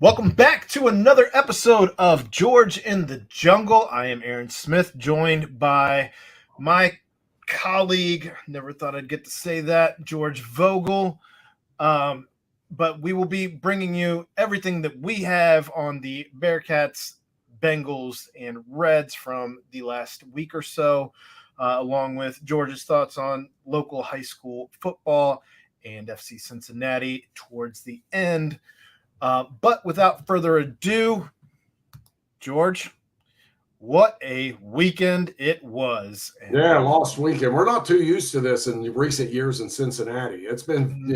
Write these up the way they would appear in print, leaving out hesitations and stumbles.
Welcome back to another episode of George in the Jungle. I am Aaron Smith, joined by my colleague, never thought I'd get to say that, George Vogel. Um, but we will be bringing you everything that we have on the Bearcats, Bengals, and Reds from the last week or so, along with George's thoughts on local high school football and FC Cincinnati towards the end. But without further ado, George, what a weekend it was. Yeah, lost weekend. We're not too used to this in recent years in Cincinnati. It's been,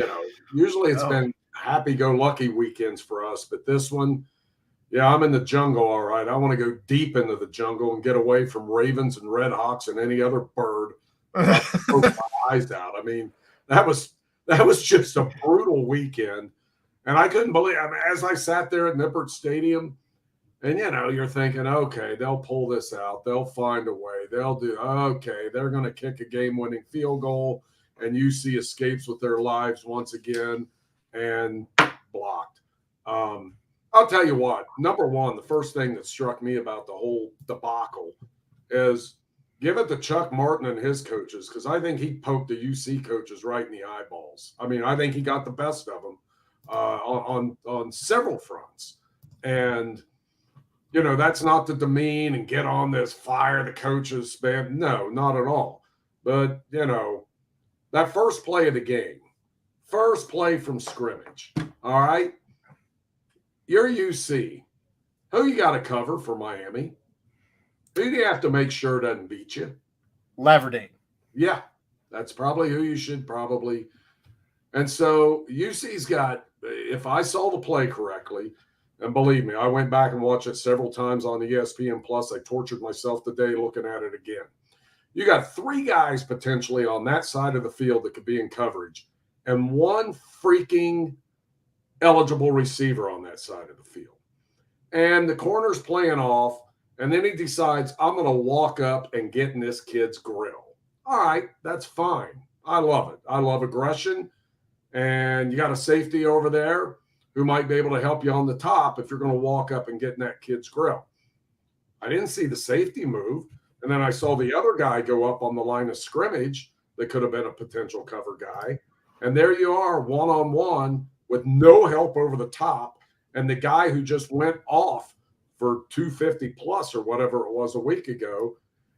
usually it's been happy-go-lucky weekends for us, but this one, yeah, I'm in the jungle, all right. I want to go deep into the jungle and get away from Ravens and Red Hawks and any other bird. Poke my eyes out. I mean, that was just a brutal weekend, and I couldn't believe. I mean, as I sat there at Nippert Stadium. And, you're thinking, okay, they'll pull this out. They'll find a way. They're going to kick a game-winning field goal, and UC escapes with their lives once again and blocked. I'll tell you what, number one, the first thing that struck me about the whole debacle is give it to Chuck Martin and his coaches, because I think he poked the UC coaches right in the eyeballs. I mean, I think he got the best of them on several fronts. And that's not to demean and get on this fire the coaches, man. No, not at all. But, that first play of the game, first play from scrimmage, all right? You're UC. Who you got to cover for Miami? Who do you have to make sure doesn't beat you? Laverdane. Yeah, that's probably who you should probably. And so UC's got, if I saw the play correctly, and believe me, I went back and watched it several times on the ESPN Plus. I tortured myself today looking at it again. You got three guys potentially on that side of the field that could be in coverage, and one freaking eligible receiver on that side of the field. And the corner's playing off, and then he decides, I'm going to walk up and get in this kid's grill. All right, that's fine. I love it. I love aggression, and you got a safety over there who might be able to help you on the top if you're going to walk up and get in that kid's grill. I didn't see the safety move. And then I saw the other guy go up on the line of scrimmage that could have been a potential cover guy. And there you are, one-on-one with no help over the top. And the guy who just went off for 250 plus or whatever it was a week ago.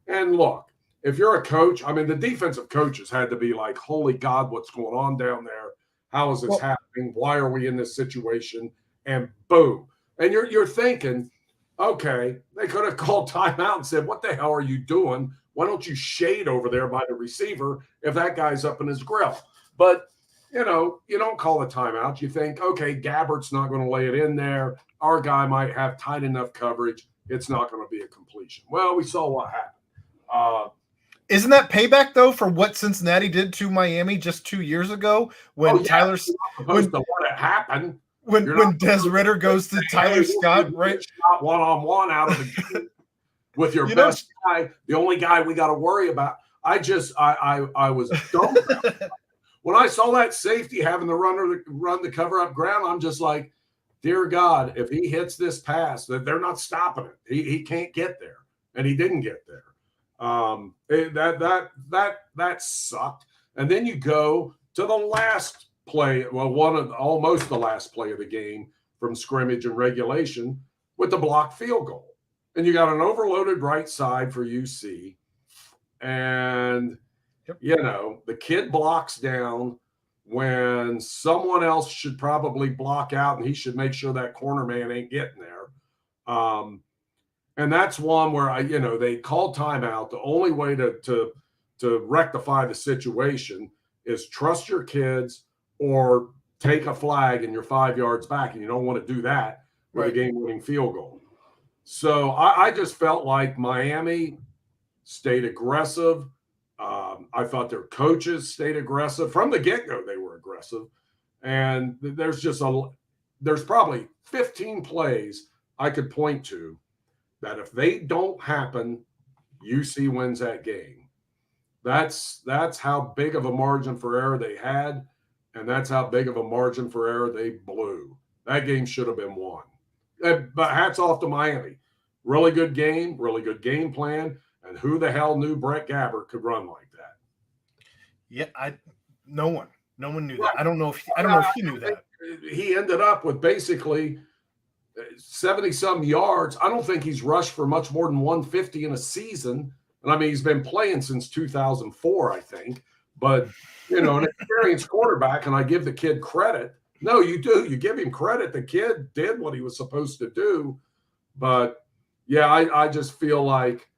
And look, if you're a coach, I mean, the defensive coaches had to be like, holy God, what's going on down there? How is this happening? Why are we in this situation? And boom. And you're thinking, okay, they could have called timeout and said, what the hell are you doing? Why don't you shade over there by the receiver if that guy's up in his grill? But, you don't call a timeout. You think, okay, Gabbert's not going to lay it in there. Our guy might have tight enough coverage. It's not going to be a completion. Well, we saw what happened. Isn't that payback, though, for what Cincinnati did to Miami just 2 years ago when Tyler – supposed to let it happen. When Des Ridder goes to Tyler Scott, right? Shot one-on-one out of the game with your best guy, the only guy we got to worry about. I was dumb. When I saw that safety having to run the cover-up ground, I'm just like, dear God, if he hits this pass, they're not stopping it. He can't get there, and he didn't get there. That sucked. And then you go to the last play, almost the last play of the game from scrimmage and regulation with the blocked field goal. And you got an overloaded right side for UC. And, the kid blocks down when someone else should probably block out, and he should make sure that corner man ain't getting there. And that's one where they called timeout. The only way to rectify the situation is trust your kids or take a flag and you're 5 yards back, and you don't want to do that with a game-winning field goal. So I just felt like Miami stayed aggressive. I thought their coaches stayed aggressive. From the get-go, they were aggressive. And there's probably 15 plays I could point to that if they don't happen, UC wins that game. That's how big of a margin for error they had, and that's how big of a margin for error they blew. That game should have been won. But hats off to Miami. Really good game plan. And who the hell knew Brett Gabbert could run like that? Yeah, no one knew Right. that. I don't know if he knew that. He ended up with basically 70 some yards. I don't think he's rushed for much more than 150 in a season. And I mean, he's been playing since 2004, I think. But, an experienced quarterback, and I give the kid credit. No, you do. You give him credit. The kid did what he was supposed to do. But, yeah, I just feel like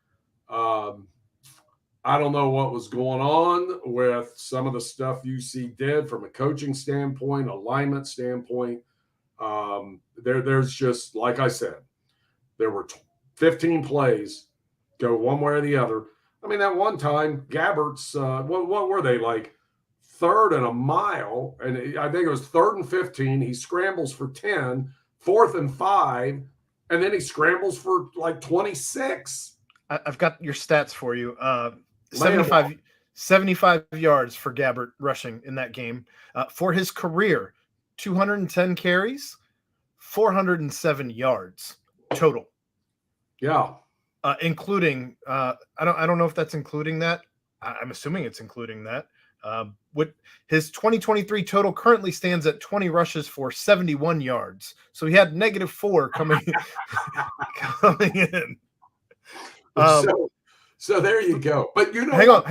I don't know what was going on with some of the stuff UC did from a coaching standpoint, alignment standpoint. There's just, like I said, there were 15 plays go one way or the other. I mean, that one time, Gabbert's, what were they, like third and a mile? And I think it was 3rd and 15. He scrambles for 10, 4th and 5, and then he scrambles for like 26. I've got your stats for you. 75 yards for Gabbert rushing in that game. For his career, 210 carries, 407 yards total. Yeah. Including I don't know if that's including that. I'm assuming it's including that. What his 2023 total currently stands at 20 rushes for 71 yards. So he had -4 coming in. So there you go. But hang on.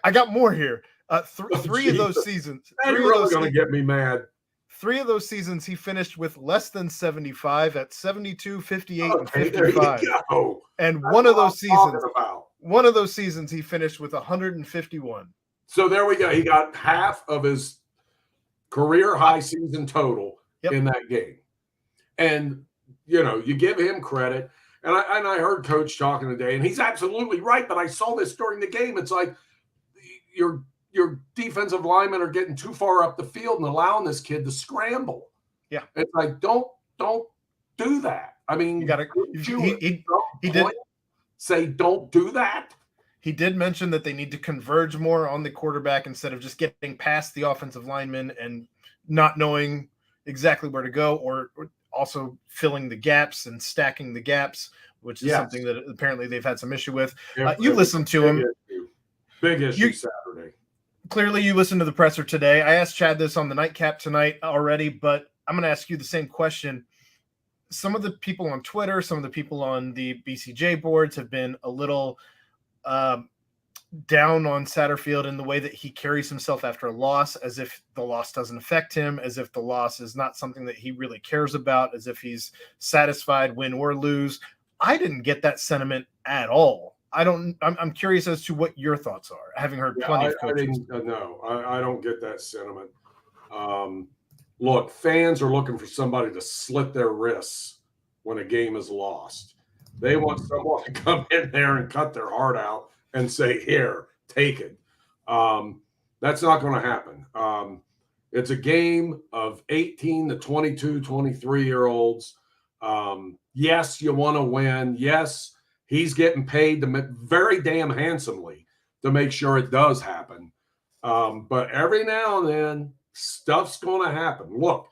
I got more here. Three of those seasons. You're really going to get me mad. 3 of those seasons he finished with less than 75 at 72, 58, and Okay, 55. there you go. And That's one of what those I'm talking seasons, about. one of those seasons he finished with 151. So there we go. He got half of his career high season total in that game. And you give him credit. And I heard Coach talking today, and he's absolutely right. But I saw this during the game. It's like your defensive linemen are getting too far up the field and allowing this kid to scramble. Yeah, it's like don't do that. I mean, you got to. He did say don't do that. He did mention that they need to converge more on the quarterback instead of just getting past the offensive lineman and not knowing exactly where to go, or also filling the gaps and stacking the gaps, which is something that apparently they've had some issue with. You listened to him. Big issue Saturday. Clearly, you listened to the presser today. I asked Chad this on the nightcap tonight already, but I'm going to ask you the same question. Some of the people on Twitter, some of the people on the BCJ boards have been a little down on Satterfield in the way that he carries himself after a loss, as if the loss doesn't affect him, as if the loss is not something that he really cares about, as if he's satisfied win or lose. I didn't get that sentiment at all. I'm curious as to what your thoughts are, having heard plenty of coaches. I don't get that sentiment. Look, fans are looking for somebody to slit their wrists when a game is lost. They want someone to come in there and cut their heart out and say, here, take it. That's not going to happen. It's a game of 18 to 22, 23-year-olds. Yes, you want to win. Yes, he's getting paid very damn handsomely to make sure it does happen. But every now and then, stuff's going to happen. Look,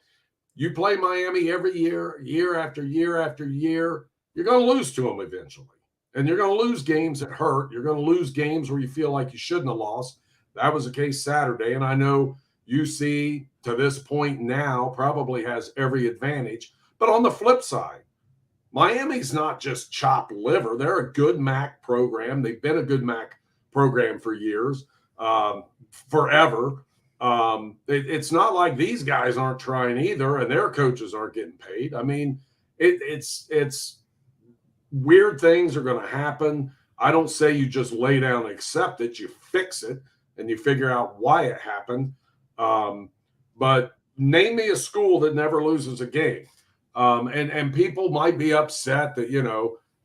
you play Miami every year, year after year after year, you're going to lose to them eventually. And you're going to lose games that hurt. You're going to lose games where you feel like you shouldn't have lost. That was the case Saturday. And I know UC, to this point now, probably has every advantage. But on the flip side, Miami's not just chopped liver. They're a good MAC program. They've been a good MAC program for years, forever. It's not like these guys aren't trying either, and their coaches aren't getting paid. I mean, it's weird things are going to happen. I don't say you just lay down and accept it. You fix it, and you figure out why it happened. But name me a school that never loses a game. And people might be upset that,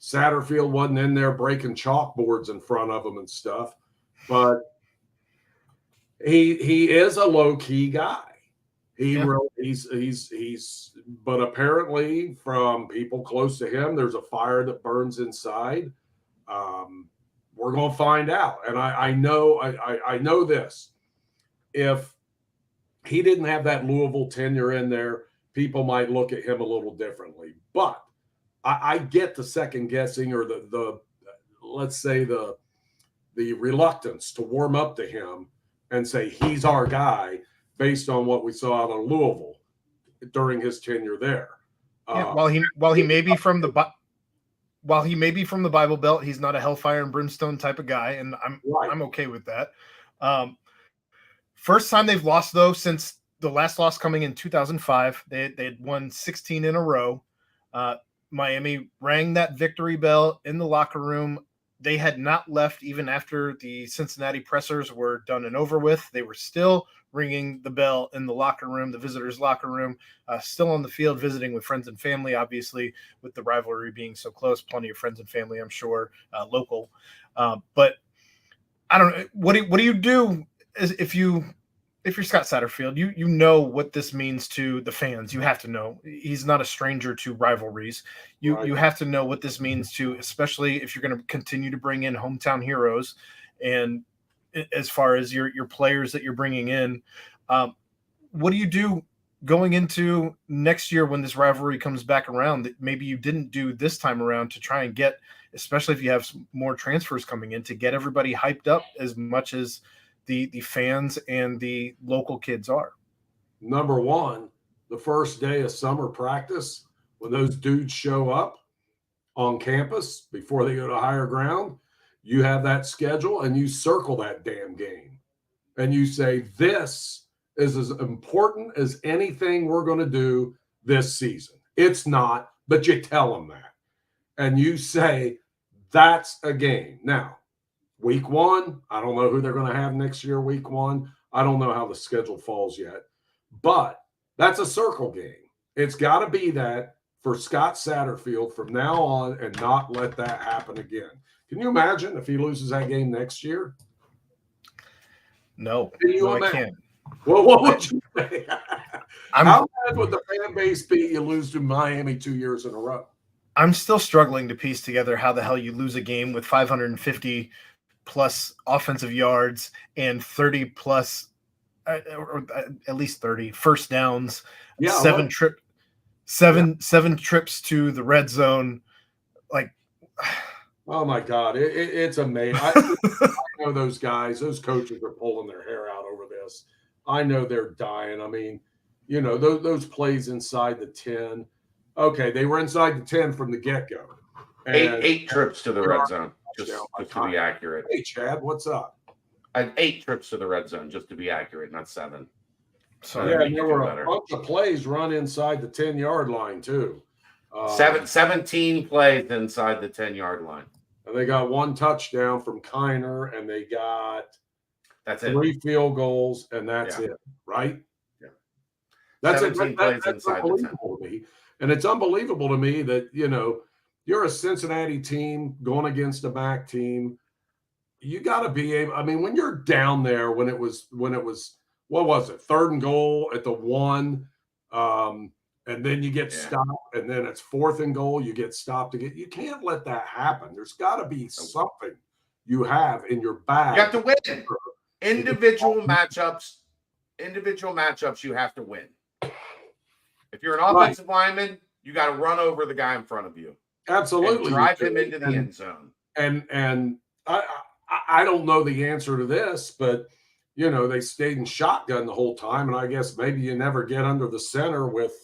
Satterfield wasn't in there breaking chalkboards in front of them and stuff. But he is a low-key guy. But apparently from people close to him, there's a fire that burns inside. We're going to find out. And I know this. If he didn't have that Louisville tenure in there, people might look at him a little differently. But I get the second guessing or the let's say the reluctance to warm up to him and say he's our guy based on what we saw out of Louisville during his tenure there. Yeah, while he may be from the Bible Belt, he's not a hellfire and brimstone type of guy, and I'm okay with that. First time they've lost though since the last loss coming in 2005. They had won 16 in a row. Miami rang that victory bell in the locker room. They had not left even after the Cincinnati pressers were done and over with. They were still ringing the bell in the locker room, the visitors' locker room, still on the field visiting with friends and family, obviously, with the rivalry being so close. Plenty of friends and family, I'm sure, local. But I don't know. What do you do if you're Scott Satterfield? You know what this means to the fans. You have to know. He's not a stranger to rivalries. You have to know what this means to, especially if you're going to continue to bring in hometown heroes, and as far as your players that you're bringing in. What do you do going into next year when this rivalry comes back around that maybe you didn't do this time around to try and get, especially if you have more transfers coming in, to get everybody hyped up as much as the fans and the local kids are? Number one, the first day of summer practice, when those dudes show up on campus before they go to higher ground, you have that schedule and you circle that damn game. And you say, this is as important as anything we're going to do this season. It's not, but you tell them that. And you say, that's a game. Now, week one, I don't know who they're going to have next year, week one. I don't know how the schedule falls yet. But that's a circle game. It's got to be that for Scott Satterfield from now on and not let that happen again. Can you imagine if he loses that game next year? No, I can't. Well, what would you say? How bad would the fan base be you lose to Miami 2 years in a row? I'm still struggling to piece together how the hell you lose a game with 550 plus offensive yards and 30 plus, or at least 30 first downs, seven trips to the red zone. Like, oh my God, it's amazing. I know those guys, those coaches are pulling their hair out over this. I know they're dying. I mean, you know, those plays inside the 10. Okay, they were inside the 10 from the get-go. Eight trips to the red zone, just to be accurate. Hey, Chad, what's up? I had 8 trips to the red zone, just to be accurate, not 7. So yeah, there were a bunch of plays run inside the 10-yard line too. 17 plays inside the 10-yard line. And they got 1 touchdown from Kiner, and they got 3 field goals, and that's it, right? Yeah. That's 17 plays inside the 10. To me. And it's unbelievable to me that, you know, you're a Cincinnati team going against a MAC team. You got to be able, I mean, when you're down there, when it was, what was it? 3rd and goal at the 1, and then you get stopped, and then it's 4th and goal, you get stopped again. You can't let that happen. There's got to be something you have in your bag. You have to win. Individual matchups, you have to win. If you're an offensive lineman, you got to run over the guy in front of you. Absolutely. And drive him into the end zone. And I don't know the answer to this, but you know, they stayed in shotgun the whole time, and I guess maybe you never get under the center with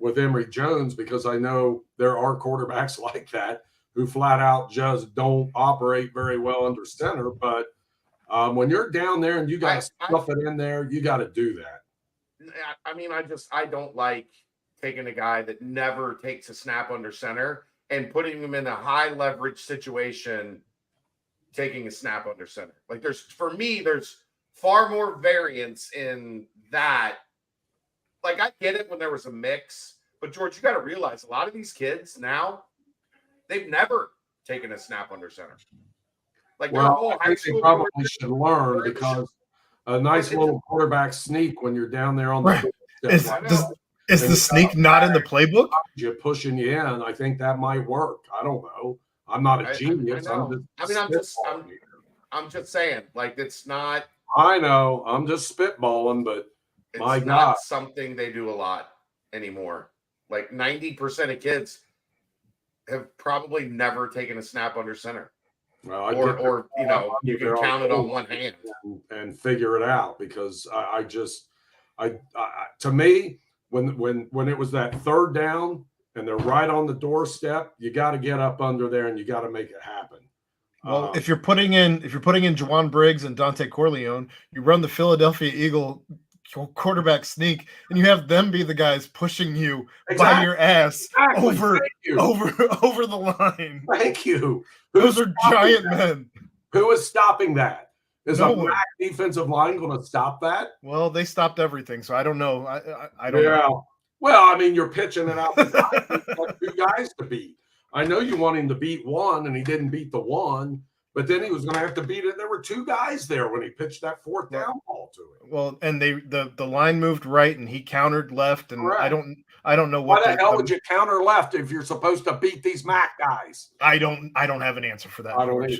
Emory Jones, because I know there are quarterbacks like that who flat out just don't operate very well under center. But when you're down there and you got to stuff it in there, you got to do that. I mean, I don't like taking a guy that never takes a snap under center and putting him in a high leverage situation, taking a snap under center. Like there's far more variance in that. Like I get it when there was a mix, but George, you got to realize a lot of these kids now, they've never taken a snap under center. Like well, I think they probably should learn, because a nice little quarterback sneak when you're down there on the is the sneak not in the playbook? You're pushing you in. I think that might work. I don't know. I'm not a genius. I'm just saying, like, it's not. I know. I'm just spitballing, but it's not something they do a lot anymore. Like 90% of kids, have probably never taken a snap under center, Well, I or you know, you can count it on one hand. and figure it out, because to me, when it was that third down and they're right on the doorstep, you got to get up under there and you got to make it happen. Well, if you're putting in Juwan Briggs and Dante Corleone, you run the Philadelphia Eagle quarterback sneak, and you have them be the guys pushing you by your ass over the line. Thank you. Those are giant men. Who is stopping that? Is No a one. MAC defensive line going to stop that? Well, they stopped everything, so I don't know. I don't know. Well, I mean, you're pitching it out for two guys to beat. I know you want him to beat one, and he didn't beat the one, but then he was going to have to beat it. There were two guys there when he pitched that fourth down ball to him. Well, and the line moved right, and he countered left, and Correct. I don't know what. Why the hell would you counter left if you're supposed to beat these MAC guys? I don't have an answer for that. I don't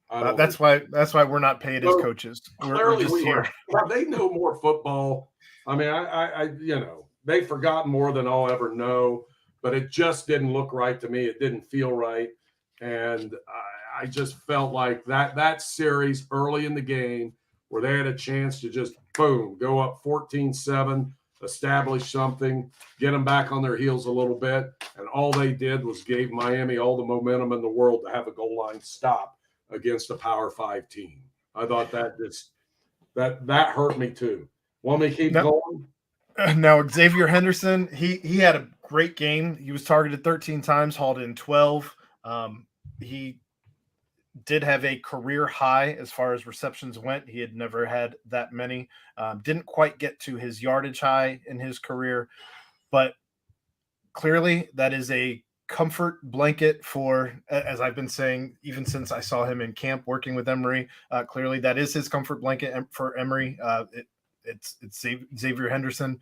either. That's why we're not paid as coaches. Clearly, we are. Well, they know more football. I mean, I they've forgotten more than I'll ever know. But it just didn't look right to me. It didn't feel right, and I just felt like that series early in the game where they had a chance to just boom go up 14-7, establish something, get them back on their heels a little bit, and all they did was gave Miami all the momentum in the world to have a goal line stop against a Power 5 team. I thought that hurt me too. Want me to keep going? Now, Xavier Henderson, he had a great game. He was targeted 13 times, hauled in 12. He did have a career high as far as receptions went. He had never had that many. Didn't quite get to his yardage high in his career, but clearly that is a comfort blanket for, as I've been saying, even since I saw him in camp working with Emory. Clearly that is his comfort blanket for Emory. It's Xavier Henderson.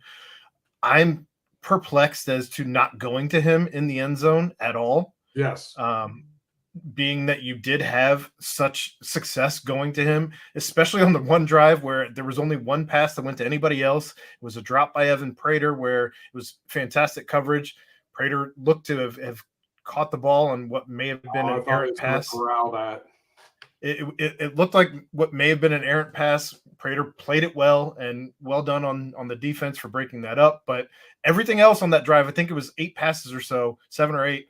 I'm perplexed as to not going to him in the end zone at all. Yes. Being that you did have such success going to him, especially on the one drive where there was only one pass that went to anybody else. It was a drop by Evan Prater where it was fantastic coverage. Prater looked to have caught the ball on what may have been an errant pass. It looked like what may have been an errant pass. Prater played it well, and well done on the defense for breaking that up. But everything else on that drive, I think it was 8 passes or so, 7 or 8,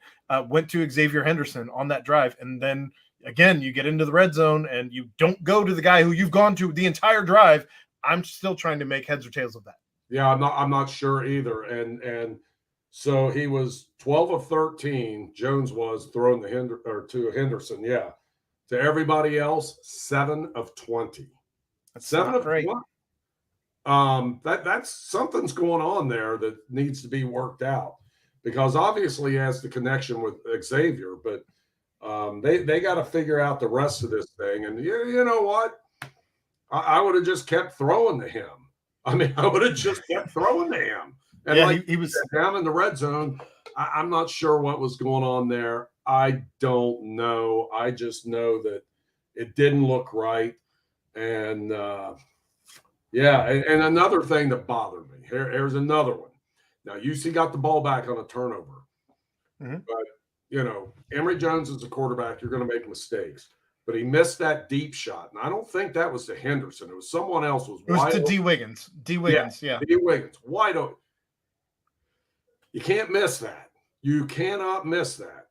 went to Xavier Henderson on that drive. And then, again, you get into the red zone, and you don't go to the guy who you've gone to the entire drive. I'm still trying to make heads or tails of that. Yeah, I'm not sure either. And so he was 12 of 13, Jones was, throwing to Henderson, yeah. To everybody else, 7 of 20. That's 7 of great. 20. That's something's going on there that needs to be worked out, because obviously he has the connection with Xavier, but they got to figure out the rest of this thing. And you know what? I would have just kept throwing to him. I mean, I would have just kept throwing to him. And yeah, he was down in the red zone. I'm not sure what was going on there. I don't know. I just know that it didn't look right. And and another thing that bothered me. Here's another one. Now, UC got the ball back on a turnover. Mm-hmm. But, Emory Jones is a quarterback. You're going to make mistakes. But he missed that deep shot. And I don't think that was to Henderson. It was someone else. It was to D. Wiggins. D. Wiggins, yeah. D. Wiggins. Wide open. You can't miss that. You cannot miss that.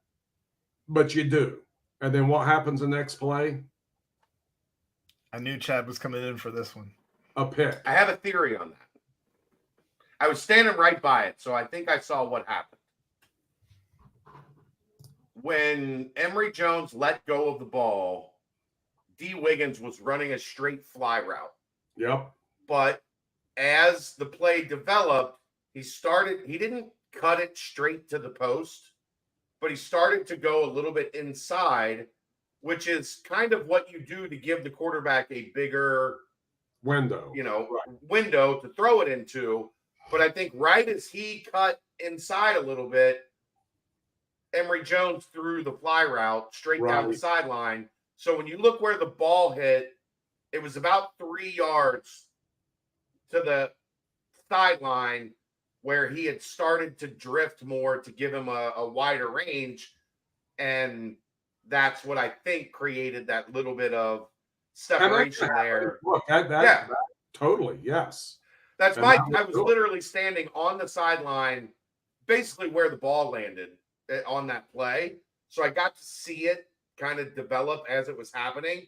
But you do. And then what happens the next play? I knew Chad was coming in for this one. A pick. I have a theory on that. I was standing right by it, so I think I saw what happened. When Emory Jones let go of the ball, D. Wiggins was running a straight fly route. Yep. But as the play developed, he didn't cut it straight to the post, but he started to go a little bit inside, which is kind of what you do to give the quarterback a bigger window, window to throw it into. But I think right as he cut inside a little bit, Emory Jones threw the fly route straight down the sideline. So when you look where the ball hit, it was about 3 yards to the sideline. where he had started to drift more to give him a wider range. And that's what I think created that little bit of separation there. Look, Yeah. that totally, yes. That's And my. that was I was good. literally standing on the sideline, basically where the ball landed on that play. So I got to see it kind of develop as it was happening.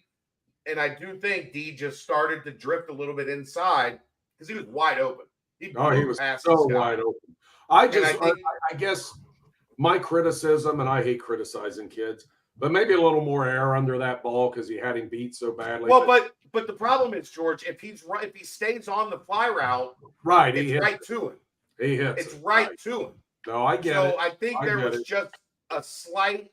And I do think D just started to drift a little bit inside because he was wide open. He was past so this guy. wide open. I think- guess my criticism, and I hate criticizing kids, but maybe a little more air under that ball because he had him beat so badly. Well, but the problem is, George, if he stays on the fly route, right, it's right to him. He hits. It's right to him. No, I get it. So I think I there get was it. just a slight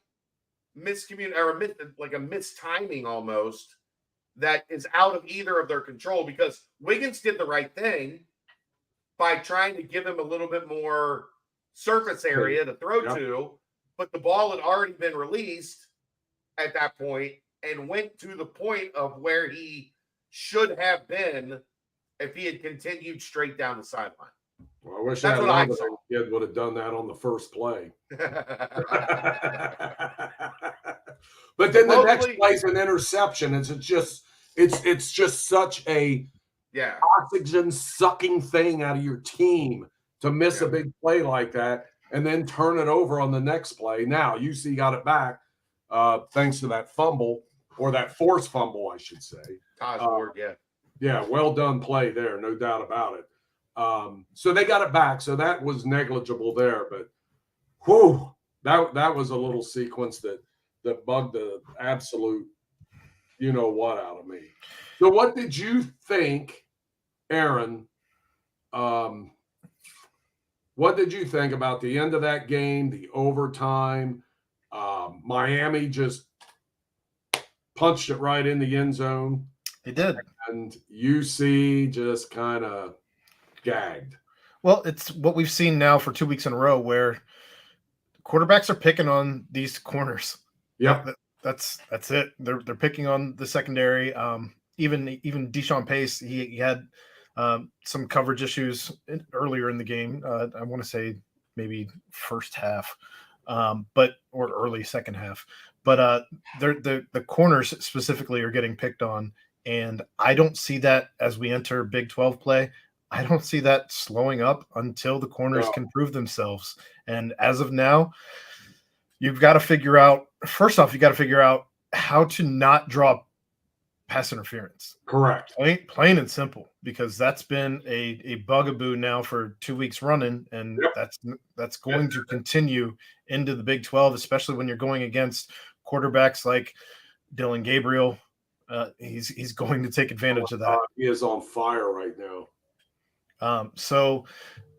miscommunication or like a mistiming almost that is out of either of their control, because Wiggins did the right thing by trying to give him a little bit more surface area to throw to, but the ball had already been released at that point and went to the point of where he should have been if he had continued straight down the sideline. Well, I wish That's that what I other saw. kid would have done that on the first play. But then the next play's an interception. It's just such a oxygen sucking thing out of your team to miss a big play like that and then turn it over on the next play. Now UC got it back thanks to that fumble, or that forced fumble, I should say. Taj Ward, Yeah, well done play there, no doubt about it. So they got it back, so that was negligible there. But whew, that was a little sequence that bugged the absolute you know what out of me. So what did you think, Aaron? What did you think about the end of that game, the overtime? Miami just punched it right in the end zone. They did. And UC just kind of gagged. Well, it's what we've seen now for 2 weeks in a row where quarterbacks are picking on these corners. Yep. That's it. They're picking on the secondary. Even Deshaun Pace, he had some coverage issues earlier in the game. I want to say maybe first half, or early second half. But the corners specifically are getting picked on, and I don't see that as we enter Big 12 play. I don't see that slowing up until the corners can prove themselves. And as of now, you've got to figure out, first off, you got to figure out how to not draw pass interference. Correct. Plain and simple, because that's been a bugaboo now for 2 weeks running, and that's going to continue into the Big 12, especially when you're going against quarterbacks like Dylan Gabriel. He's going to take advantage of that. He is on fire right now. So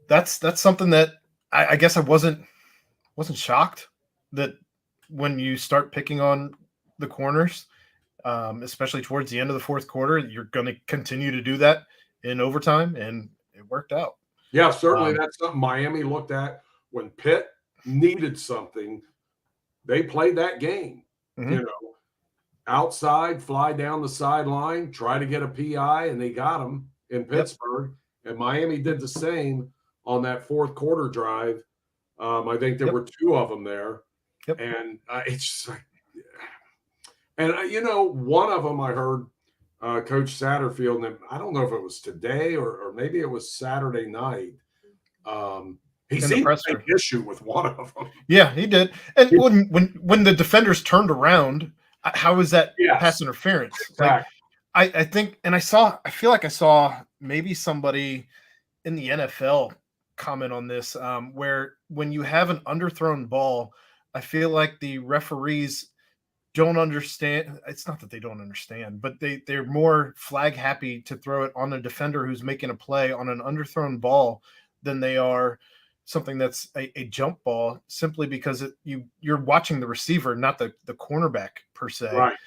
that's something that I guess I wasn't shocked that when you start picking on the corners, especially towards the end of the fourth quarter, you're going to continue to do that in overtime, and it worked out. Yeah, certainly that's something Miami looked at when Pitt needed something. They played that game, outside, fly down the sideline, try to get a PI, and they got them in Pittsburgh. And Miami did the same on that fourth quarter drive. I think there were two of them there. Yep. And it's just like, and one of them I heard Coach Satterfield, and I don't know if it was today or maybe it was Saturday night. He seemed to take issue with one of them. Yeah, he did. And when the defenders turned around, how is that pass interference? Exactly. I think, and I feel like I saw maybe somebody in the NFL comment on this, where when you have an underthrown ball, I feel like the referees don't understand. It's not that they don't understand, but they're more flag happy to throw it on a defender who's making a play on an underthrown ball than they are something that's a jump ball, simply because you're watching the receiver, not the cornerback per se. Right.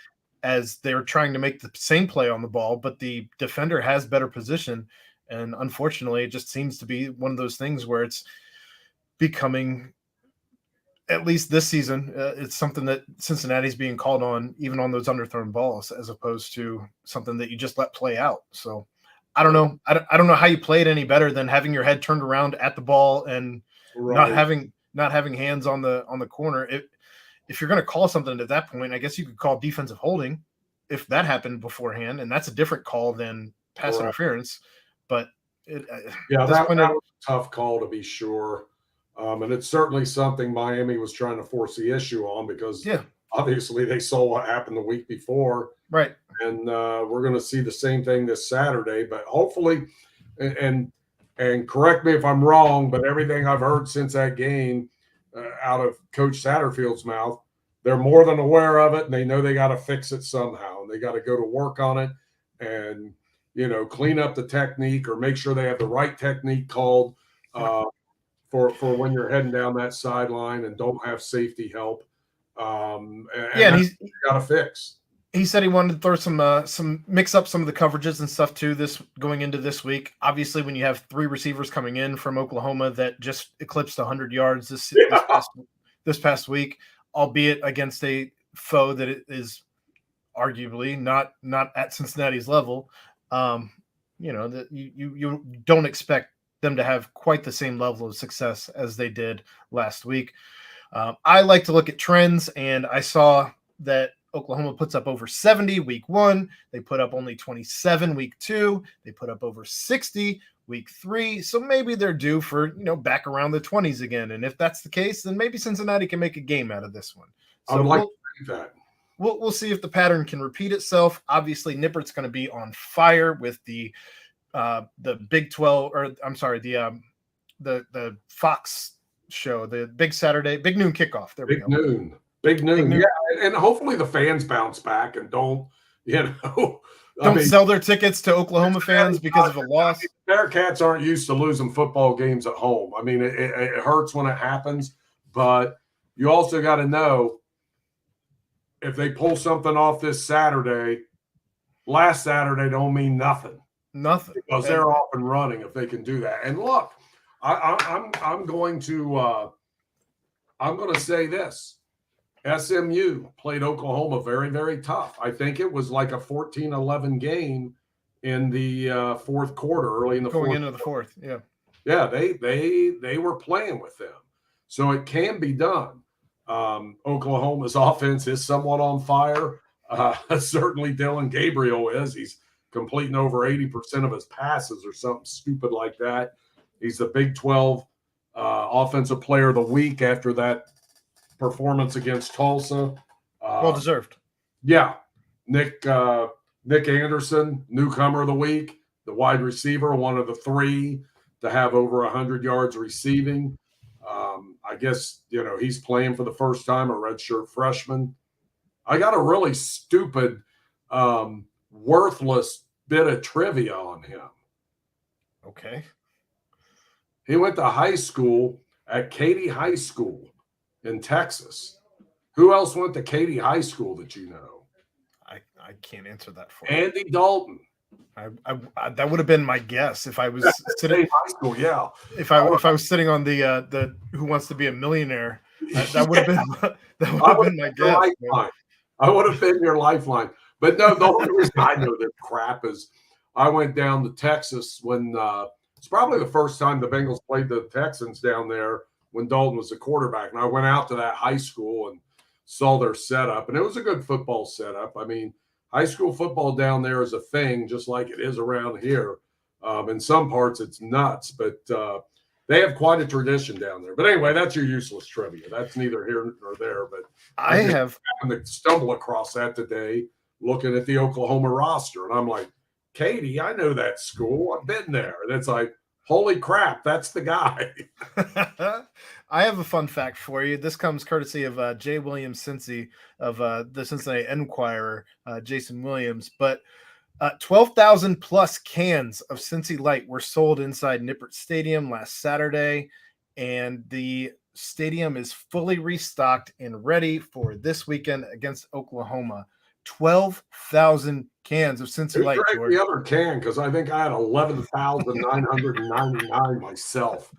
As they're trying to make the same play on the ball, but the defender has better position. And unfortunately, it just seems to be one of those things where it's becoming, at least this season, it's something that Cincinnati's being called on, even on those underthrown balls, as opposed to something that you just let play out. So I don't know. I don't know how you play it any better than having your head turned around at the ball and not having hands on the corner. If you're going to call something at that point, I guess you could call defensive holding if that happened beforehand, and that's a different call than pass interference. But that was a tough call to be sure. And it's certainly something Miami was trying to force the issue on because obviously they saw what happened the week before. Right. And we're going to see the same thing this Saturday. But hopefully, and correct me if I'm wrong, but everything I've heard since that game out of Coach Satterfield's mouth, they're more than aware of it, and they know they got to fix it somehow. And they got to go to work on it and, clean up the technique or make sure they have the right technique called for when you're heading down that sideline and don't have safety help. And he's got to fix. He said he wanted to throw some mix up some of the coverages and stuff too. This going into this week, obviously, when you have 3 receivers coming in from Oklahoma that just eclipsed 100 yards this past week, albeit against a foe that is arguably not at Cincinnati's level, that you don't expect them to have quite the same level of success as they did last week. I like to look at trends, and I saw that Oklahoma puts up over 70 week 1. They put up only 27 week 2. They put up over 60 week 3. So maybe they're due for, back around the 20s again. And if that's the case, then maybe Cincinnati can make a game out of this one. So I would like to think that. We'll see if the pattern can repeat itself. Obviously, Nippert's going to be on fire with the Big 12, or I'm sorry, the Fox show, the Big Noon kickoff. There we go. Big noon. Yeah, and hopefully the fans bounce back and don't sell their tickets to Oklahoma fans because of a loss. Bearcats aren't used to losing football games at home. I mean, it hurts when it happens, but you also got to know if they pull something off this Saturday, last Saturday don't mean nothing. Nothing. Because they're off and running if they can do that. And look, I'm going to say this. SMU played Oklahoma very, very tough. I think it was like a 14-11 game in the fourth quarter, early in the going into the fourth. Yeah. Yeah, they were playing with them. So it can be done. Oklahoma's offense is somewhat on fire. Certainly Dylan Gabriel is. He's completing over 80% of his passes or something stupid like that. He's the Big 12 Offensive Player of the Week after that performance against Tulsa. Well deserved. Yeah. Nick Anderson, newcomer of the week, the wide receiver, one of the 3 to have over 100 yards receiving. I guess, he's playing for the first time, a redshirt freshman. I got a really stupid, worthless bit of trivia on him. Okay. He went to high school at Katy High School in Texas. Who else went to Katy High School that you know? I can't answer that for you. Andy Dalton. I that would have been my guess if I was sitting in high school. Yeah. If I was sitting on the Who Wants to Be a Millionaire, that would have been my guess. I would have been your lifeline. But no, the only reason I know this crap is I went down to Texas when it's probably the first time the Bengals played the Texans down there when Dalton was the quarterback. And I went out to that high school and saw their setup. And it was a good football setup. I mean, high school football down there is a thing, just like it is around here. In some parts, it's nuts, but they have quite a tradition down there. But anyway, that's your useless trivia. That's neither here nor there. But I happened to stumble across that today, looking at the Oklahoma roster, and I'm like, Katy, I know that school. I've been there. And it's like, holy crap, that's the guy. I have a fun fact for you. This comes courtesy of J. Williams Cincy of the Cincinnati Enquirer, Jason Williams. But 12,000 plus cans of Cincy Light were sold inside Nippert Stadium last Saturday, and the stadium is fully restocked and ready for this weekend against Oklahoma. 12,000 cans of Cincy Light. George. The other can, because I think I had 11,999 myself.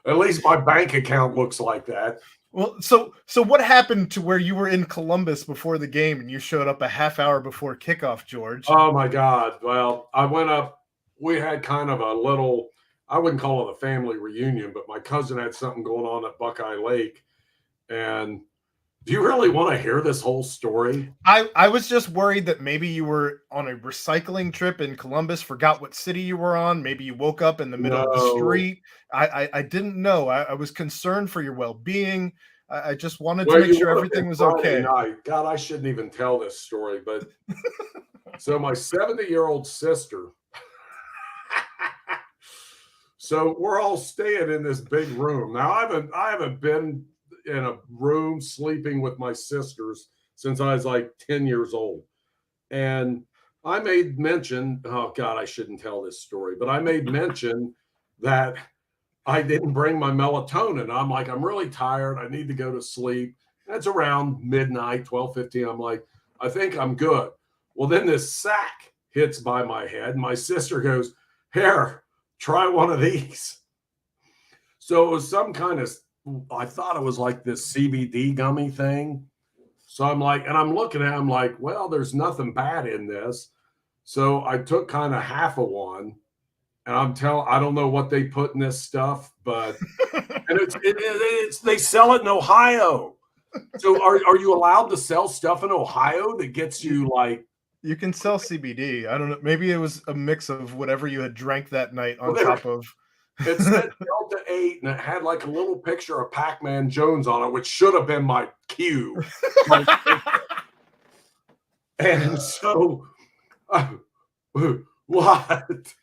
At least my bank account looks like that. Well, so what happened to where you were in Columbus before the game and you showed up a half hour before kickoff, George? Oh my God. Well, I went up, we had kind of a little, I wouldn't call it a family reunion, but my cousin had something going on at Buckeye Lake. And do you really want to hear this whole story? I was just worried that maybe you were on a recycling trip in Columbus, forgot what city you were on. Maybe you woke up in the middle of the No. street. I didn't know. I was concerned for your well-being. I just wanted Well, to make you sure would have everything been was Friday okay. night. God, I shouldn't even tell this story, but so my 70-year-old sister. So we're all staying in this big room. Now I haven't been in a room sleeping with my sisters since I was like 10 years old. And I made mention, oh God, I shouldn't tell this story, but I made mention that I didn't bring my melatonin. I'm like, I'm really tired. I need to go to sleep. That's around midnight, 12:15. I'm like, I think I'm good. Well, then this sack hits by my head. And my sister goes, here, try one of these. So it was some kind of, I thought it was like this CBD gummy thing. So I'm like, and I'm looking at it, I'm like, well, there's nothing bad in this. So I took kind of half of one. And I don't know what they put in this stuff, but and it's they sell it in Ohio. So are you allowed to sell stuff in Ohio that gets you like? You can sell CBD. I don't know. Maybe it was a mix of whatever you had drank that night on Well, top of. It said Delta 8 and it had like a little picture of Pac-Man Jones on it, which should have been my cue. And so, what?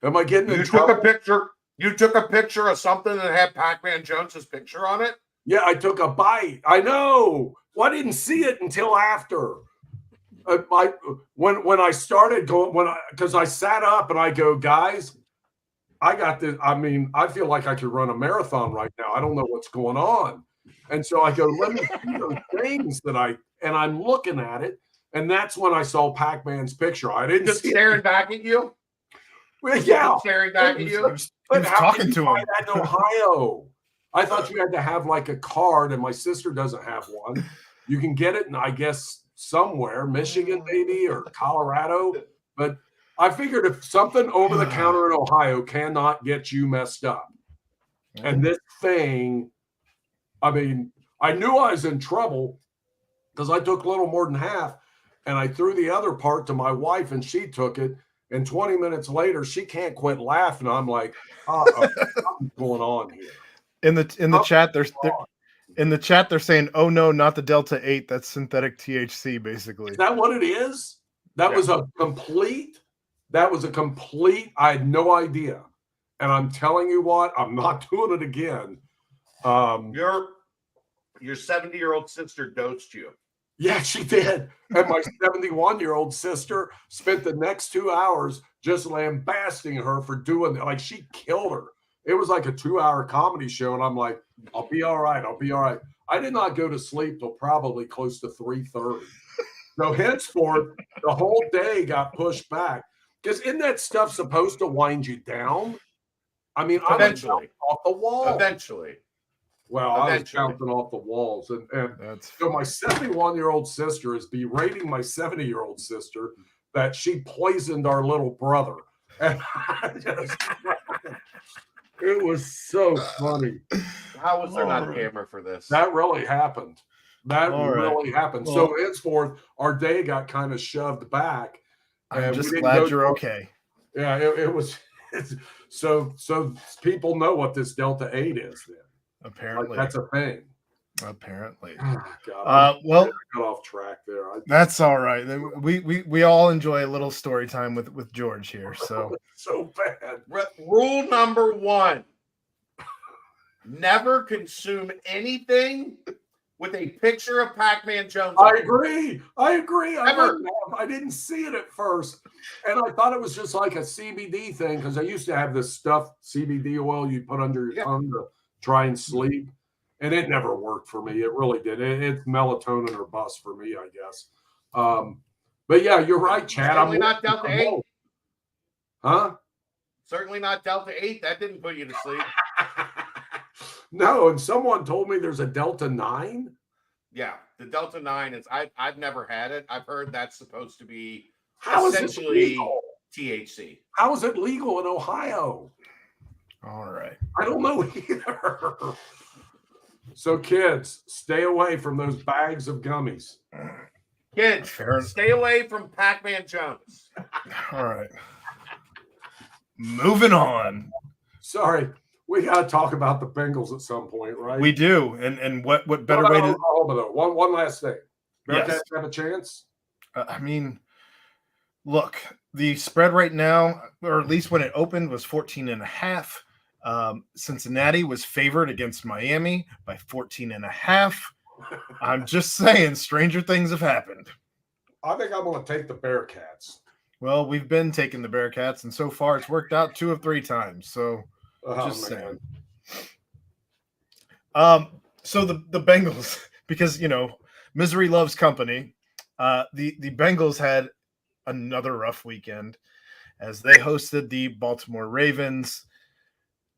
Am I getting in You took trouble? a picture. You took a picture of something that had Pac-Man Jones's picture on it. Yeah, I took a bite. I know. Well, I didn't see it until after. When I started going, because I sat up and I go, guys, I got this. I mean, I feel like I could run a marathon right now. I don't know what's going on. And so I go, let me see those things and I'm looking at it. And that's when I saw Pac-Man's picture. I didn't Just see staring back at you. Well, yeah. Staring back at He you. was But how talking can you to buy him. that in Ohio? I thought you had to have like a card, and my sister doesn't have one. You can get it in, I guess, somewhere, Michigan maybe, or Colorado. But I figured if something over the counter in Ohio cannot get you messed up, and this thing, I mean, I knew I was in trouble because I took a little more than half, and I threw the other part to my wife, and she took it. And 20 minutes later, she can't quit laughing. I'm like, something's going on here. In the chat, in the chat they're saying, "Oh no, not the Delta 8. That's synthetic THC, basically." Is that what it is? That was a complete. I had no idea. And I'm telling you what, I'm not doing it again. Your 70-year-old sister dosed you. Yeah, she did. And my 71-year-old sister spent the next 2 hours just lambasting her for doing that. Like, she killed her. It was like a 2-hour comedy show. And I'm like, I'll be all right. I'll be all right. I did not go to sleep till probably close to 3:30. So henceforth, the whole day got pushed back. Because isn't that stuff supposed to wind you down? I mean, I was bouncing off the wall. Eventually. Well, I was bouncing off the walls. And so my 71-year-old sister is berating my 70-year-old sister that she poisoned our little brother. And it was so funny. How was there not a camera for this? That really happened. Really happened. Well, so henceforth, our day got kind of shoved back. I'm just glad you're okay. Yeah, it was. So people know what this Delta 8 is then. Apparently. Like, that's a thing. Apparently. Oh, God, well, I got off track there. That's all right. We all enjoy a little story time with George here. So so bad. Rule number 1: never consume anything with a picture of Pac-Man Jones. I agree. I didn't see it at first, and I thought it was just like a CBD thing because I used to have this stuff, CBD oil you put under your tongue to try and sleep, and it never worked for me. It really did. It's melatonin or bust for me, I guess. But yeah, you're right, Chad. Certainly not Delta 8. Huh? Certainly not Delta 8. That didn't put you to sleep. No, and someone told me there's a Delta 9. Yeah, the Delta 9 is I've never had it. I've heard that's supposed to be How is it essentially legal? THC. How is it legal in Ohio? All right. I don't know either. So, kids, stay away from those bags of gummies. Kids, stay away from Pac-Man Jones. All right. Moving on. Sorry, we got to talk about the Bengals at some point, right? We do. And what better way to hold on. One last thing. Bearcats Yes. have a chance? I mean, look, the spread right now, or at least when it opened, was 14.5. Cincinnati was favored against Miami by 14.5. I'm just saying, stranger things have happened. I think I'm going to take the Bearcats. Well, we've been taking the Bearcats, and so far it's worked out 2 of 3 times. So just saying. So the Bengals, because misery loves company. The Bengals had another rough weekend as they hosted the Baltimore Ravens.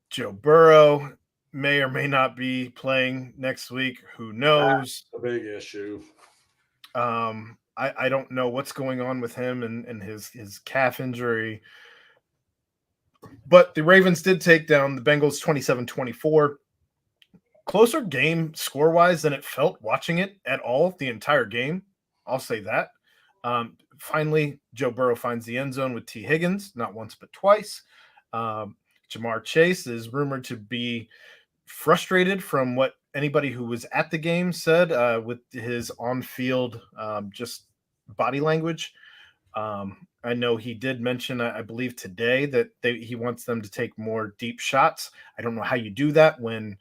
Joe Burrow may or may not be playing next week. Who knows? That's a big issue. I don't know what's going on with him and his calf injury. But the Ravens did take down the Bengals 27-24. Closer game score-wise than it felt watching it at all the entire game. I'll say that. Finally, Joe Burrow finds the end zone with T. Higgins, not once but twice. Jamar Chase is rumored to be frustrated from what anybody who was at the game said with his on-field just body language. I know he did mention, I believe today, that he wants them to take more deep shots. I don't know how you do that when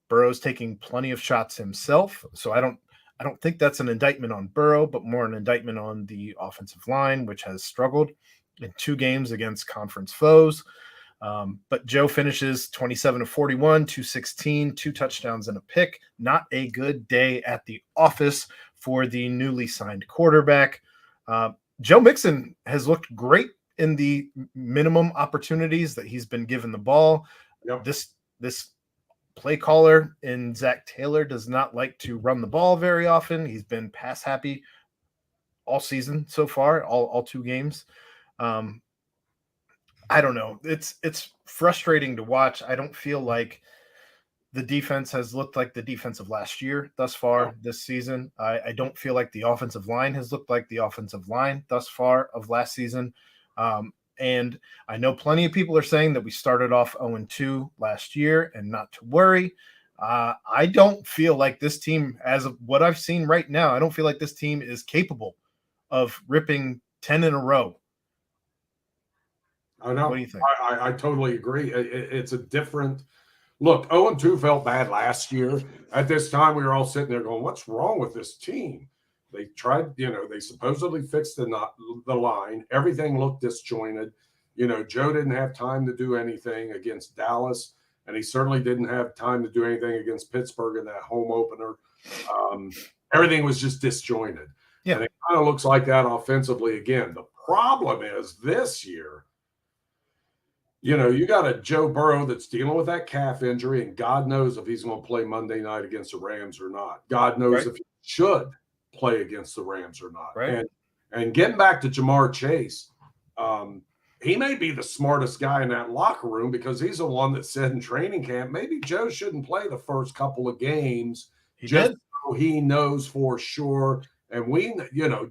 Burrow's taking plenty of shots himself. So I don't think that's an indictment on Burrow, but more an indictment on the offensive line, which has struggled in 2 games against conference foes. But Joe finishes 27-41, 216, 2 touchdowns and a pick. Not a good day at the office for the newly signed quarterback. Joe Mixon has looked great in the minimum opportunities that he's been given the ball. Yep. This play caller in Zach Taylor does not like to run the ball very often. He's been pass happy all season so far, all 2 games. I don't know. It's frustrating to watch. I don't feel like the defense has looked like the defense of last year thus far this season. I don't feel like the offensive line has looked like the offensive line thus far of last season. And I know plenty of people are saying that we started off 0-2 last year and not to worry. I don't feel like this team, as of what I've seen right now, I don't feel like this team is capable of ripping 10 in a row. I know. What do you think? I totally agree. It's a different look. 0-2 felt bad last year. At this time, we were all sitting there going, "What's wrong with this team?" They tried, they supposedly fixed the line. Everything looked disjointed. Joe didn't have time to do anything against Dallas, and he certainly didn't have time to do anything against Pittsburgh in that home opener. Everything was just disjointed. Yeah. And it kind of looks like that offensively again. The problem is this year, you got a Joe Burrow that's dealing with that calf injury, and God knows if he's going to play Monday night against the Rams or not. God knows if he should play against the Rams or not. Right. And getting back to Jamar Chase, he may be the smartest guy in that locker room because he's the one that said in training camp, maybe Joe shouldn't play the first couple of games. He just did. So he knows for sure. And we,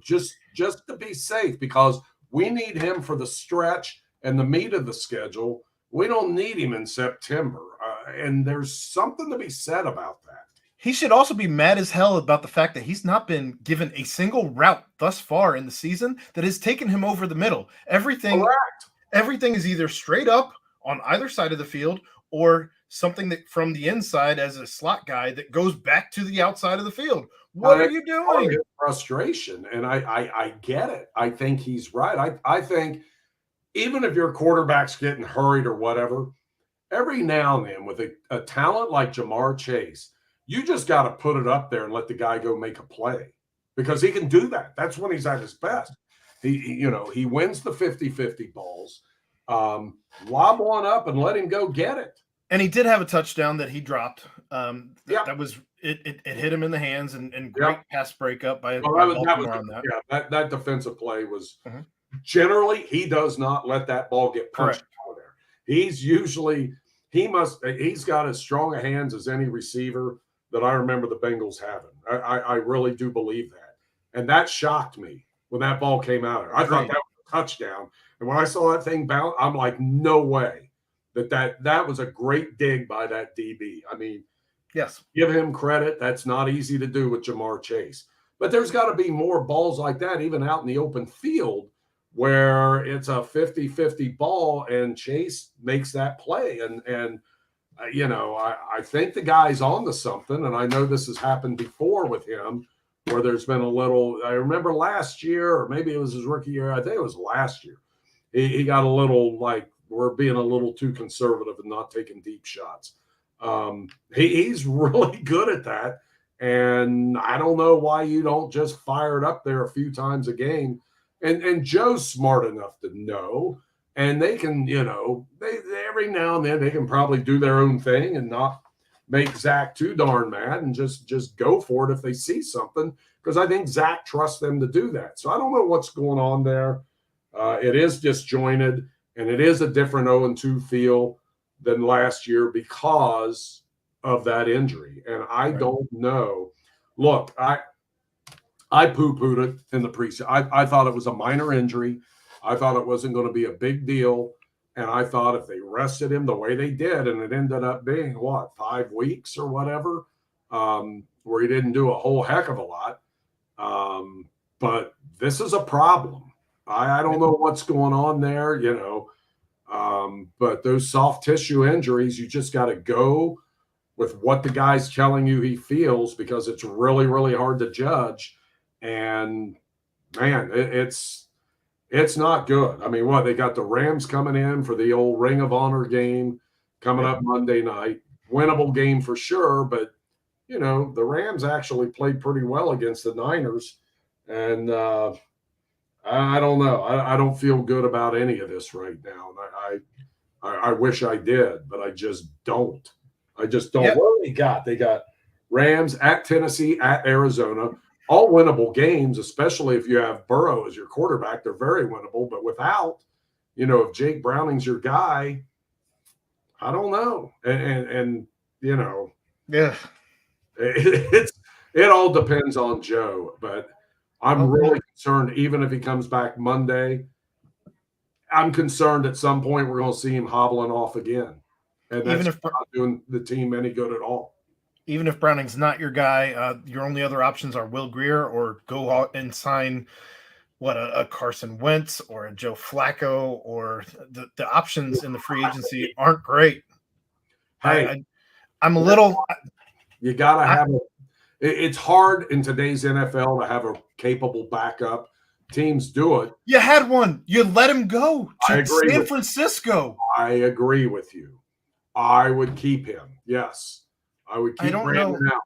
just to be safe, because we need him for the stretch and the meat of the schedule. We don't need him in September. And there's something to be said about that. He should also be mad as hell about the fact that he's not been given a single route thus far in the season that has taken him over the middle. Everything is either straight up on either side of the field or something that from the inside as a slot guy that goes back to the outside of the field. What are you doing? Frustration. And I get it. I think he's right. I think even if your quarterback's getting hurried or whatever, every now and then with a talent like Jamar Chase, you just got to put it up there and let the guy go make a play because he can do that. That's when he's at his best. He wins the 50-50 balls. Lob one up and let him go get it. And he did have a touchdown that he dropped. Yeah. That was it hit him in the hands, and great pass breakup by Well, Baltimore on that. Yeah, that defensive play was Mhm. generally he does not let that ball get punched Correct. out of there. He's got as strong a hands as any receiver that I remember the Bengals having. I really do believe that. And that shocked me when that ball came out. I thought that was a touchdown. And when I saw that thing bounce, I'm like, no way. That was a great dig by that DB. I mean, yes, give him credit. That's not easy to do with Jamar Chase. But there's got to be more balls like that, even out in the open field, where it's a 50-50 ball and Chase makes that play. And I think the guy's on to something. And I know this has happened before with him, where there's been a little – I remember last year, or maybe it was his rookie year. I think it was last year. He got a little like, we're being a little too conservative and not taking deep shots. He's really good at that. And I don't know why you don't just fire it up there a few times a game. And Joe's smart enough to know. And they can, they every now and then they can probably do their own thing and not make Zach too darn mad and just go for it if they see something. Because I think Zach trusts them to do that. So I don't know what's going on there. It is disjointed. And it is a different 0-2 feel than last year because of that injury. And I don't know. Look, I poo-pooed it in the preseason. I thought it was a minor injury. I thought it wasn't going to be a big deal. And I thought if they rested him the way they did, and it ended up being, 5 weeks or whatever, where he didn't do a whole heck of a lot. But this is a problem. I don't know what's going on there, but those soft tissue injuries, you just got to go with what the guy's telling you he feels, because it's really, really hard to judge. And man, it's not good. I mean, they got the Rams coming in for the old Ring of Honor game coming up Monday night. Winnable game for sure, but the Rams actually played pretty well against the Niners. And I don't know. I don't feel good about any of this right now. I wish I did, but I just don't. What do they got? They got Rams at Tennessee, at Arizona, all winnable games, especially if you have Burrow as your quarterback. They're very winnable, but without, if Jake Browning's your guy, I don't know. And yeah, it all depends on Joe, but I'm really concerned. Even if he comes back Monday, I'm concerned at some point we're going to see him hobbling off again. And that's not doing the team any good at all. Even if Browning's not your guy, your only other options are Will Grier, or go out and sign a Carson Wentz or a Joe Flacco, or the options in the free agency aren't great. Hey, I'm a little. You got to have it's hard in today's NFL to have a capable backup. Teams do it. You had one. You let him go to San Francisco. I agree with you. I would keep him. Yes. I would keep Brandon out.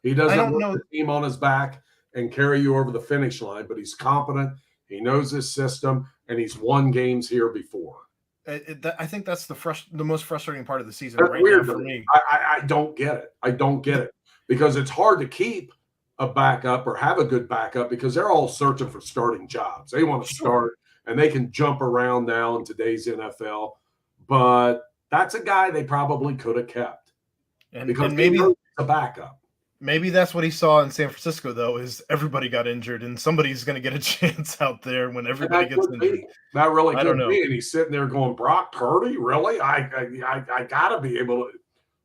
He doesn't put the team on his back and carry you over the finish line, but he's competent. He knows his system, and he's won games here before. I think that's the most frustrating part of the season that's right weird now for me. I don't get it. I don't get it, because it's hard to keep a backup or have a good backup, because they're all searching for starting jobs. They want to start, and they can jump around now in today's NFL. But that's a guy they probably could have kept, because maybe a backup. Maybe that's what he saw in San Francisco, though, is everybody got injured, and somebody's going to get a chance out there when everybody gets injured. That really could be. And he's sitting there going, Brock Purdy? Really? I got to be able to.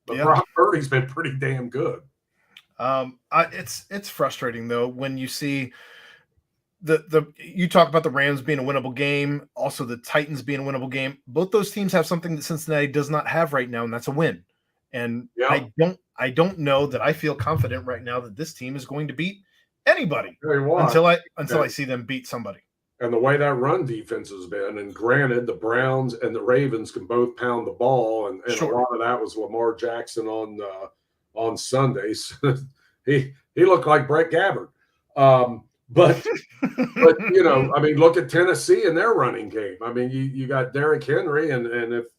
But Brock Purdy's been pretty damn good. It's frustrating, though, when you see you talk about the Rams being a winnable game, also the Titans being a winnable game. Both those teams have something that Cincinnati does not have right now, and that's a win. And I don't know that I feel confident right now that this team is going to beat anybody until I see them beat somebody. And the way that run defense has been, and granted, the Browns and the Ravens can both pound the ball, and a lot of that was Lamar Jackson on Sundays. he looked like Brett Gabbert. But look at Tennessee and their running game. I mean, you got Derrick Henry, and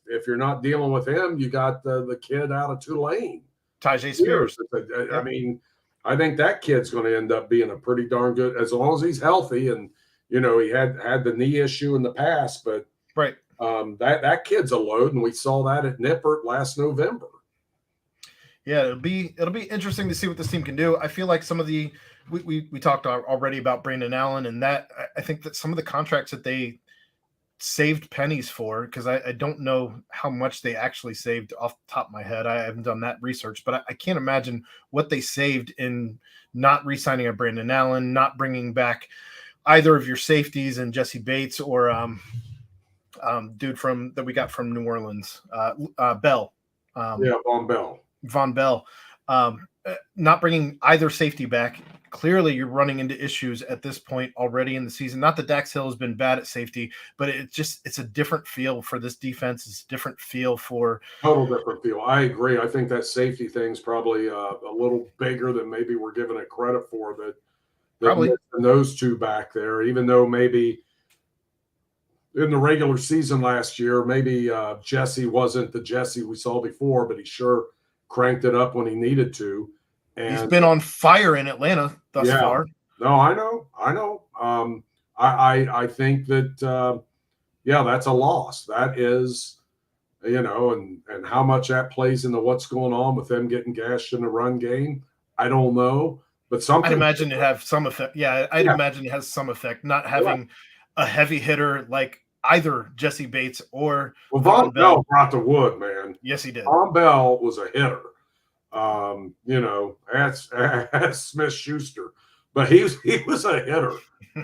if if you're not dealing with him, you got the kid out of Tulane. Tyjae Spears. I mean, I think that kid's going to end up being a pretty darn good, as long as he's healthy. And he had the knee issue in the past, but right. That kid's a load, and we saw that at Nippert last November. Yeah, it'll be interesting to see what this team can do. I feel like some of the we talked already about Brandon Allen, and that I think that some of the contracts that they saved pennies for, because I don't know how much they actually saved off the top of my head. I haven't done that research, but I can't imagine what they saved in not re-signing a Brandon Allen, not bringing back either of your safeties and Jesse Bates or dude that we got from New Orleans, Bell. Von Bell. Not bringing either safety back. Clearly, you're running into issues at this point already in the season. Not that Dax Hill has been bad at safety, but it's a different feel for this defense. It's a different feel for total different feel. I agree. I think that safety thing's probably a little bigger than maybe we're giving it credit for. That probably those two back there, even though maybe in the regular season last year, maybe Jesse wasn't the Jesse we saw before, but he sure cranked it up when he needed to. And he's been on fire in Atlanta thus far. No, I know. I think that that's a loss. That is, and how much that plays into what's going on with them getting gashed in the run game, I don't know. But something I'd imagine it have some effect. Yeah, I'd imagine it has some effect. Not having a heavy hitter like either Jesse Bates or Von Bell brought the wood, man. Yes, he did. Von Bell was a hitter. As Smith Schuster, but he was a hitter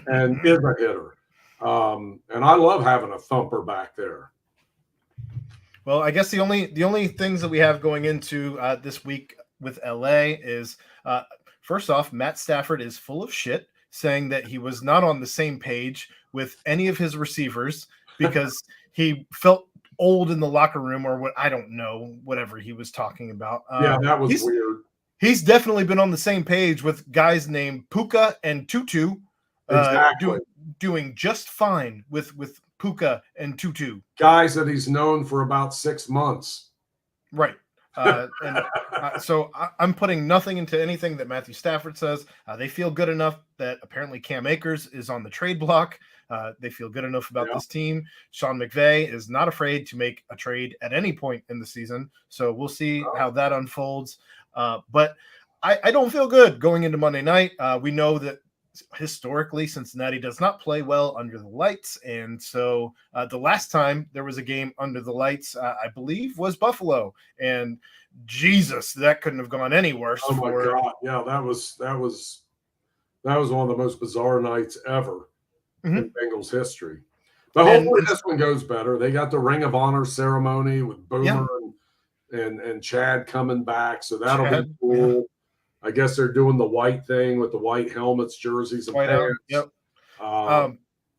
and is a hitter. And I love having a thumper back there. Well, I guess the only things that we have going into this week with LA is first off, Matt Stafford is full of shit, saying that he was not on the same page with any of his receivers because he felt old in the locker room or what, I don't know, whatever he was talking about. That was weird. He's definitely been on the same page with guys named Puka and Tutu, doing just fine with Puka and Tutu. Guys that he's known for about 6 months. Right. So I'm putting nothing into anything that Matthew Stafford says. They feel good enough that apparently Cam Akers is on the trade block. They feel good enough about this team. Sean McVay is not afraid to make a trade at any point in the season. So we'll see how that unfolds. But I don't feel good going into Monday night. We know that historically Cincinnati does not play well under the lights. And so the last time there was a game under the lights, I believe, was Buffalo. And Jesus, that couldn't have gone any worse. Oh, my God. Yeah, that was one of the most bizarre nights ever. In Bengals history. But hopefully this one goes better. They got the Ring of Honor ceremony with Boomer and Chad coming back, so that'll be cool. Yeah. I guess they're doing the white thing with the white helmets, jerseys, and pants. Yep.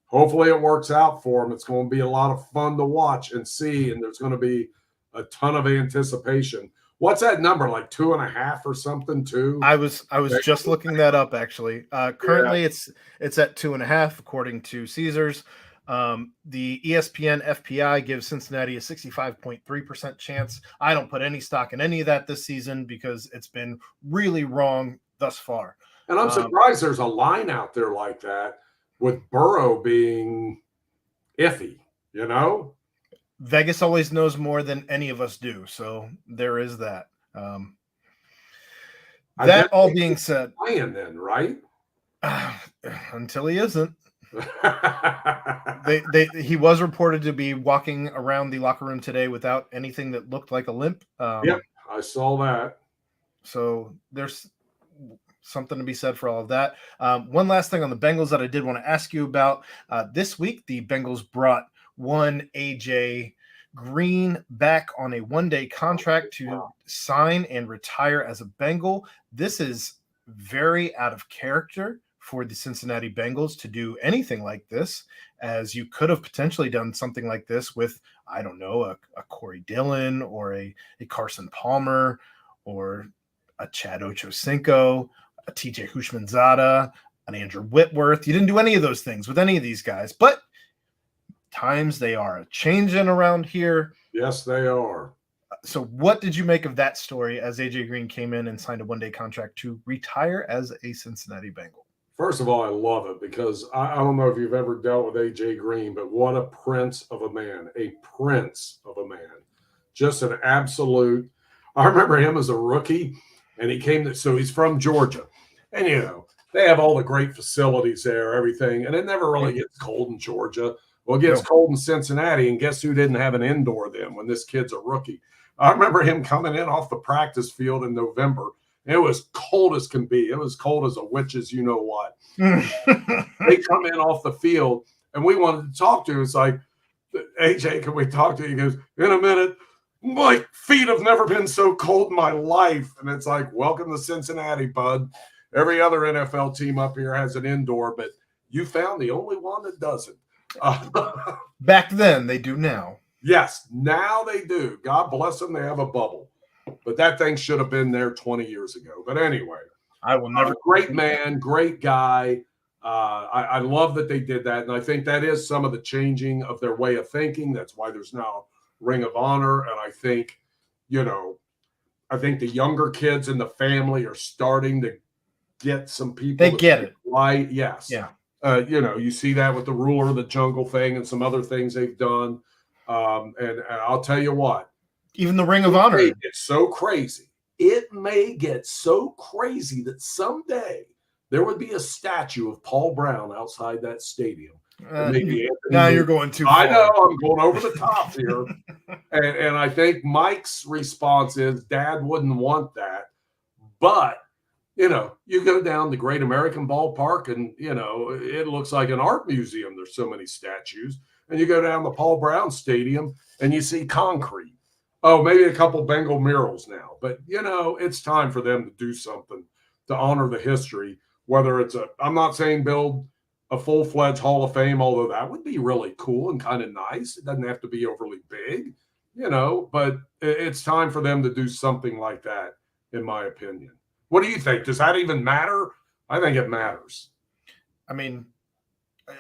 Hopefully it works out for them. It's going to be a lot of fun to watch and see, and there's going to be a ton of anticipation. What's that number, like 2.5 or something, too? I was just looking that up, actually. Currently, it's at 2.5, according to Caesars. The ESPN FPI gives Cincinnati a 65.3% chance. I don't put any stock in any of that this season because it's been really wrong thus far. And I'm surprised there's a line out there like that with Burrow being iffy, Vegas always knows more than any of us do, so there is that. That all being said, playing then, right? Until he isn't. He was reported to be walking around the locker room today without anything that looked like a limp. Yep, I saw that. So there's something to be said for all of that. One last thing on the Bengals that I did want to ask you about. This week, the Bengals brought one AJ Green back on a one-day contract to sign and retire as a Bengal. This is very out of character for the Cincinnati Bengals to do anything like this, as you could have potentially done something like this with, I don't know, a Corey Dillon or a Carson Palmer or a Chad Ochocinco, a TJ Houshmandzadeh, an Andrew Whitworth. You didn't do any of those things with any of these guys, but times they are changing around here. Yes, they are. So what did you make of that story as AJ Green came in and signed a one-day contract to retire as a Cincinnati Bengal? First of all, I love it because I don't know if you've ever dealt with AJ Green, but what a prince of a man, a prince of a man. Just an absolute. I remember him as a rookie, and he came to, so he's from Georgia. And, they have all the great facilities there, everything, and it never really gets cold in Georgia. Well, it gets cold in Cincinnati, and guess who didn't have an indoor then when this kid's a rookie? I remember him coming in off the practice field in November. It was cold as can be. It was cold as a witch's you know what. They come in off the field, and we wanted to talk to him. It's like, AJ, can we talk to you? He goes, in a minute. My feet have never been so cold in my life. And it's like, welcome to Cincinnati, bud. Every other NFL team up here has an indoor, but you found the only one that doesn't. Back then, they do now. Yes, now they do. God bless them. They have a bubble. But that thing should have been there 20 years ago. But anyway, I will never. Great man, great guy. I love that they did that. And I think that is some of the changing of their way of thinking. That's why there's now Ring of Honor. And I think, I think the younger kids in the family are starting to get some people. They get it. Right. Yes. Yeah. You see that with the Ruler of the Jungle thing and some other things they've done. And I'll tell you what. Even the Ring of Honor. It's so crazy. It may get so crazy that someday there would be a statue of Paul Brown outside that stadium. Now you're going too far. I know, I'm going over the top here. and I think Mike's response is Dad wouldn't want that. But, you go down the Great American Ballpark and, it looks like an art museum. There's so many statues. And you go down the Paul Brown Stadium and you see concrete. Oh, maybe a couple Bengal murals now. But, it's time for them to do something to honor the history. Whether it's I'm not saying build a full-fledged Hall of Fame, although that would be really cool and kind of nice. It doesn't have to be overly big, but it's time for them to do something like that, in my opinion. What do you think? Does that even matter? I think it matters. I mean,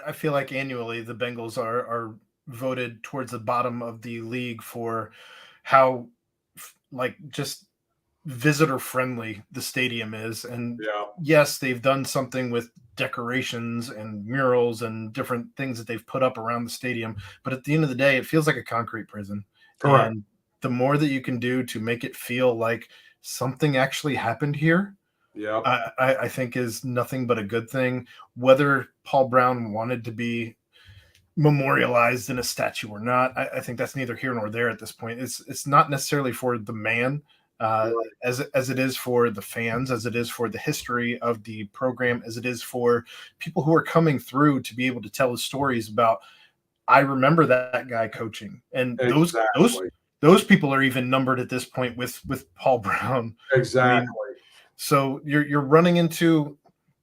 I feel like annually the Bengals are voted towards the bottom of the league for how, just visitor friendly the stadium is. And yes, they've done something with decorations and murals and different things that they've put up around the stadium. But at the end of the day, it feels like a concrete prison. Correct. And the more that you can do to make it feel like something actually happened here, I think is nothing but a good thing. Whether Paul Brown wanted to be memorialized in a statue or not, I think that's neither here nor there at this point. It's not necessarily for the man, as it is for the fans, as it is for the history of the program, as it is for people who are coming through to be able to tell the stories about, I remember that guy coaching. And those people are even numbered at this point with Paul Brown. Exactly. So you're running into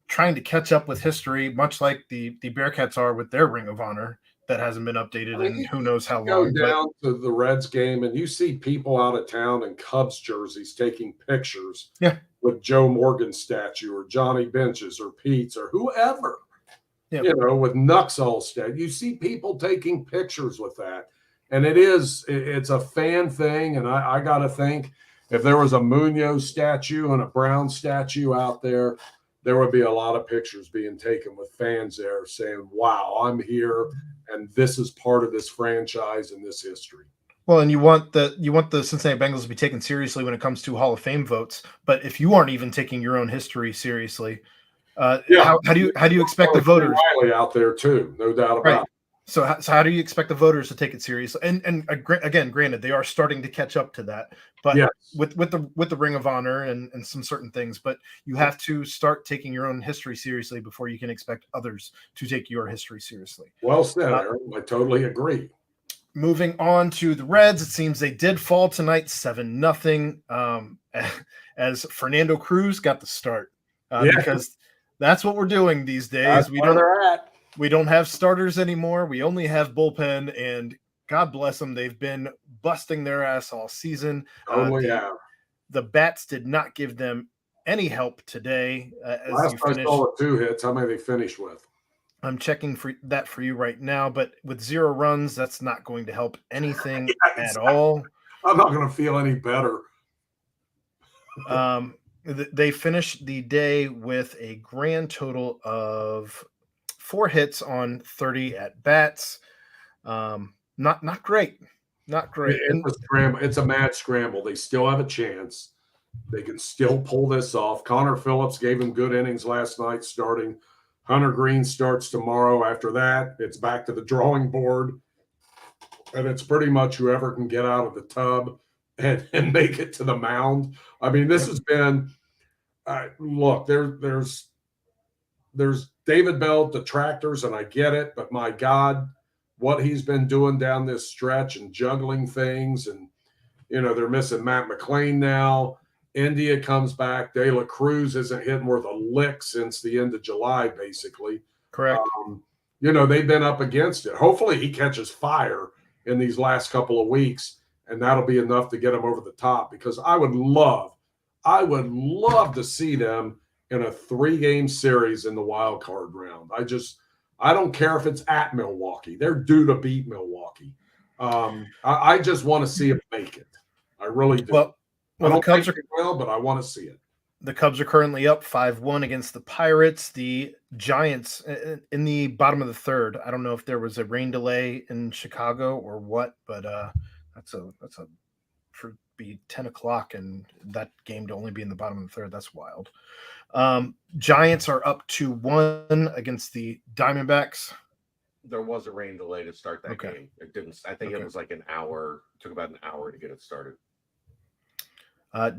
trying to catch up with history, much like the Bearcats are with their Ring of Honor that hasn't been updated in who knows how long. Go down to the Reds game and you see people out of town in Cubs jerseys taking pictures with Joe Morgan's statue or Johnny Bench's or Pete's or whoever, with Nuxall statue. You see people taking pictures with that. And it's a fan thing. And I got to think if there was a Munoz statue and a Brown statue out there, there would be a lot of pictures being taken with fans there saying, wow, I'm here. And this is part of this franchise and this history. Well, and you want the Cincinnati Bengals to be taken seriously when it comes to Hall of Fame votes. But if you aren't even taking your own history seriously, how do you expect the voters? Riley out there too, no doubt about it. So how do you expect the voters to take it seriously? And again, granted, they are starting to catch up to that, but with the Ring of Honor and some certain things, but you have to start taking your own history seriously before you can expect others to take your history seriously. Well said, Aaron. I totally agree. Moving on to the Reds, it seems they did fall tonight 7-0 as Fernando Cruz got the start because that's what we're doing these days. We don't have starters anymore. We only have bullpen, and God bless them. They've been busting their ass all season. The bats did not give them any help today. Last I saw 2 hits. How many they finished with? I'm checking for you right now, but with 0 runs, that's not going to help anything at all. I'm not going to feel any better. They finished the day with a grand total of 4 hits on 30 at bats. Not great. Not great. It's a scramble. It's a mad scramble. They still have a chance. They can still pull this off. Connor Phillips gave him good innings last night starting. Hunter Green starts tomorrow. After that, it's back to the drawing board. And it's pretty much whoever can get out of the tub and make it to the mound. I mean, this has been look, there's David Bell detractors, and I get it, but my God, what he's been doing down this stretch and juggling things, and they're missing Matt McLean now. India comes back. De La Cruz isn't hitting worth a lick since the end of July, basically. Correct. They've been up against it. Hopefully he catches fire in these last couple of weeks, and that'll be enough to get him over the top, because I would love to see them in a 3-game series in the wild card round. I don't care if it's at Milwaukee. They're due to beat Milwaukee. I just want to see them make it. I really do. Well, the Cubs are well, but I want to see it. The Cubs are currently up 5-1 against the Pirates. The Giants in the bottom of the third. I don't know if there was a rain delay in Chicago or what, but that's a for be 10 o'clock and that game to only be in the bottom of the third. That's wild. Giants are up 2-1 against the Diamondbacks. There was a rain delay to start that game. It didn't. I think it was like an hour. Took about an hour to get it started.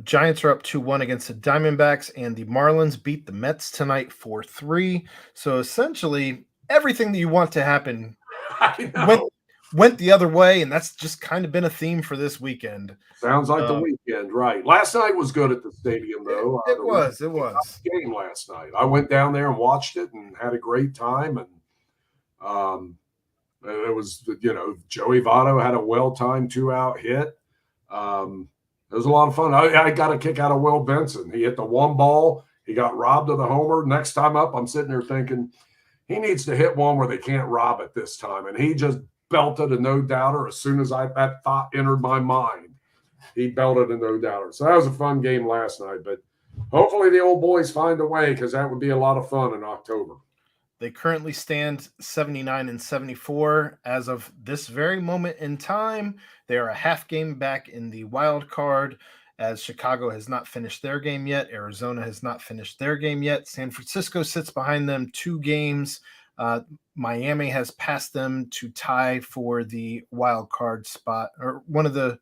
Giants are up 2-1 against the Diamondbacks, and the Marlins beat the Mets tonight 4-3. So essentially, everything that you want to happen went the other way, and that's just kind of been a theme for this weekend. Sounds like the weekend, right? Last night was good at the stadium, though. It was. Game last night. I went down there and watched it and had a great time, and it was, Joey Votto had a well-timed 2-out hit. It was a lot of fun. I got a kick out of Will Benson. He hit the one ball. He got robbed of the homer. Next time up, I'm sitting there thinking he needs to hit one where they can't rob it this time. And he just belted a no-doubter as soon as that thought entered my mind. He belted a no-doubter. So that was a fun game last night. But hopefully the old boys find a way, because that would be a lot of fun in October. They currently stand 79-74 as of this very moment in time. They are a half game back in the wild card, as Chicago has not finished their game yet. Arizona has not finished their game yet. San Francisco sits behind them 2 games. Miami has passed them to tie for the wild card spot, or one of the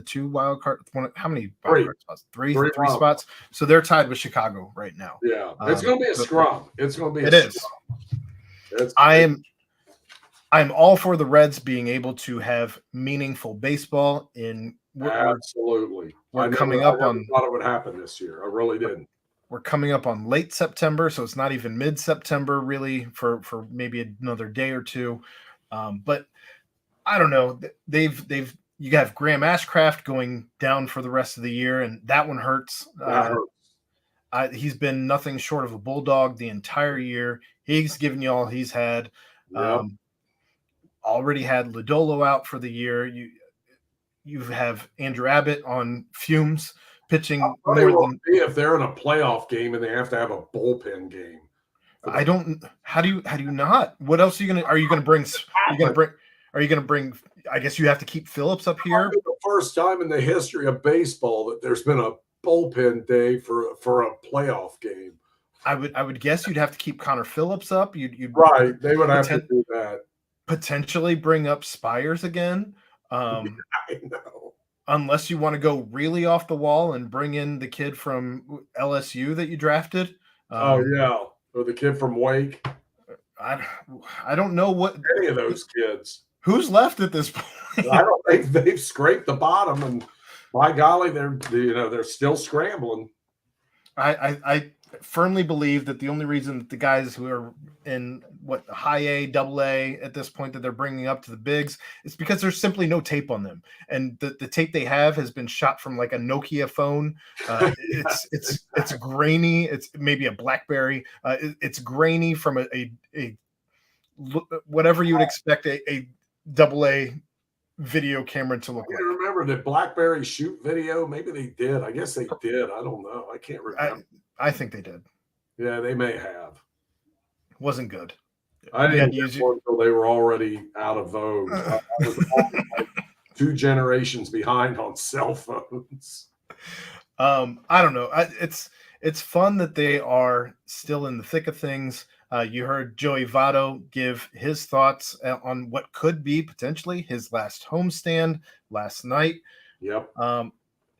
2 wild card? How many wild card spots? Three spots. So they're tied with Chicago right now. Yeah, it's going to be a scrum. It's going to be. It is. I'm all for the Reds being able to have meaningful baseball. Absolutely. We're coming up on. I thought it would happen this year. I really didn't. We're coming up on late September, so it's not even mid-September really for maybe another day or two. But I don't know. You have Graham Ashcraft going down for the rest of the year, and that one hurts. He's been nothing short of a bulldog the entire year. He's given you all he's had. Yep. Already had Lodolo out for the year. You have Andrew Abbott on fumes pitching. If they're in a playoff game and they have to have a bullpen game. I don't. How do you not? What else are you gonna bring? Are you gonna bring? I guess you have to keep Phillips up here. The first time in the history of baseball that there's been a bullpen day for a playoff game. I would guess you'd have to keep Connor Phillips up. You'd right. They would have to do that. Potentially bring up Spires again. I know. Unless you want to go really off the wall and bring in the kid from LSU that you drafted. Or the kid from Wake. I don't know what any of those kids. Who's left at this point? I don't think they've scraped the bottom, and by golly, they're still scrambling. I firmly believe that the only reason that the guys who are in high A, double A at this point that they're bringing up to the bigs is because there's simply no tape on them, and the tape they have has been shot from like a Nokia phone. It's grainy. It's maybe a BlackBerry. It's grainy from a whatever you would expect a double A video camera to look I like. remember the BlackBerry shoot video. Maybe they did. I guess they did. I don't know. I can't remember. I think they did. Yeah, they may have. Wasn't good. I didn't use one until they were already out of vogue. I was like 2 generations behind on cell phones. I don't know. It's fun that they are still in the thick of things. You heard Joey Votto give his thoughts on what could be potentially his last homestand last night. Yep.